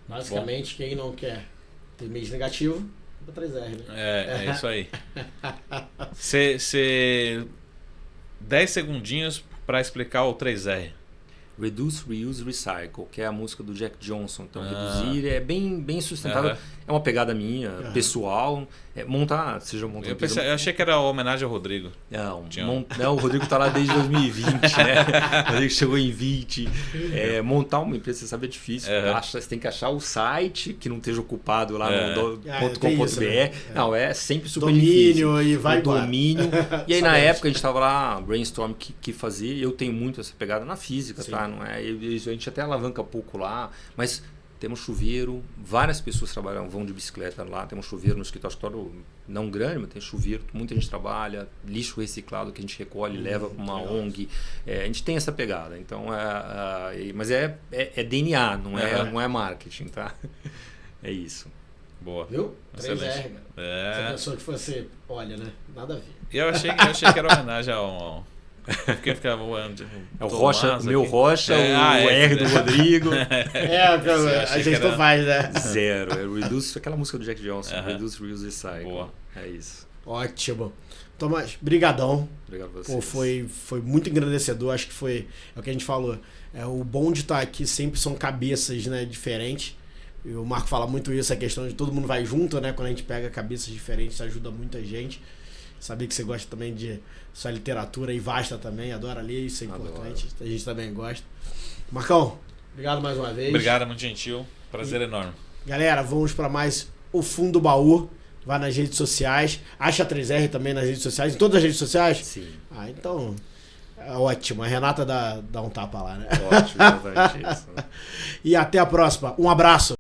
Basicamente, quem não quer ter mês negativo, dá 3R, né? É isso aí. 10 segundinhos para explicar o 3R. Reduce, Reuse, Recycle, que é a música do Jack Johnson. Então, reduzir é bem sustentável. É uma pegada minha, pessoal. Seja montar... Eu achei que era uma homenagem ao Rodrigo. Não, o Rodrigo está lá desde 2020, né? O Rodrigo chegou em 20. Montar uma empresa, você sabe, é difícil. Você tem que achar o site que não esteja ocupado lá no .com.br. Né? Não, é sempre super difícil. Domínio e vai embora. Domínio. E aí, na época, a gente estava lá, brainstorm, que fazer. Eu tenho muito essa pegada na física, tá? Não é? A gente até alavanca pouco lá, mas temos chuveiro, várias pessoas vão de bicicleta lá, temos chuveiro no escritório não grande, mas tem chuveiro, muita gente trabalha, lixo reciclado que a gente recolhe, leva para uma ONG, a gente tem essa pegada, então mas é DNA, não é marketing, tá? É isso. Boa. Viu? 3R, cara. Você pensou que fosse, olha, né? Nada a ver. E eu achei que era homenagem ao porque ficava voando. É o Rocha, meu Rocha, o R do Rodrigo. A gente não faz, né? Zero. É Reduce, aquela música do Jack Johnson. Reduce, Reuse, Recycle. Boa. É isso. Ótimo. Tomás, brigadão. Obrigado a vocês. Foi muito engrandecedor. Acho que é o que a gente falou. O bom de estar aqui sempre são cabeças, né, diferentes. E o Marco fala muito isso, a questão de todo mundo vai junto, né? Quando a gente pega cabeças diferentes, ajuda muita gente. Saber que você gosta também de sua literatura e vasta também, adora ler, isso é importante. A gente também gosta. Marcão, obrigado mais uma vez. Obrigado, muito gentil. Prazer enorme. Galera, vamos para mais o Fundo do Baú. Vai nas redes sociais. Acha a 3R também nas redes sociais. Em todas as redes sociais? Sim. Então, é ótimo. A Renata dá um tapa lá, né? Ótimo, exatamente isso. E até a próxima. Um abraço.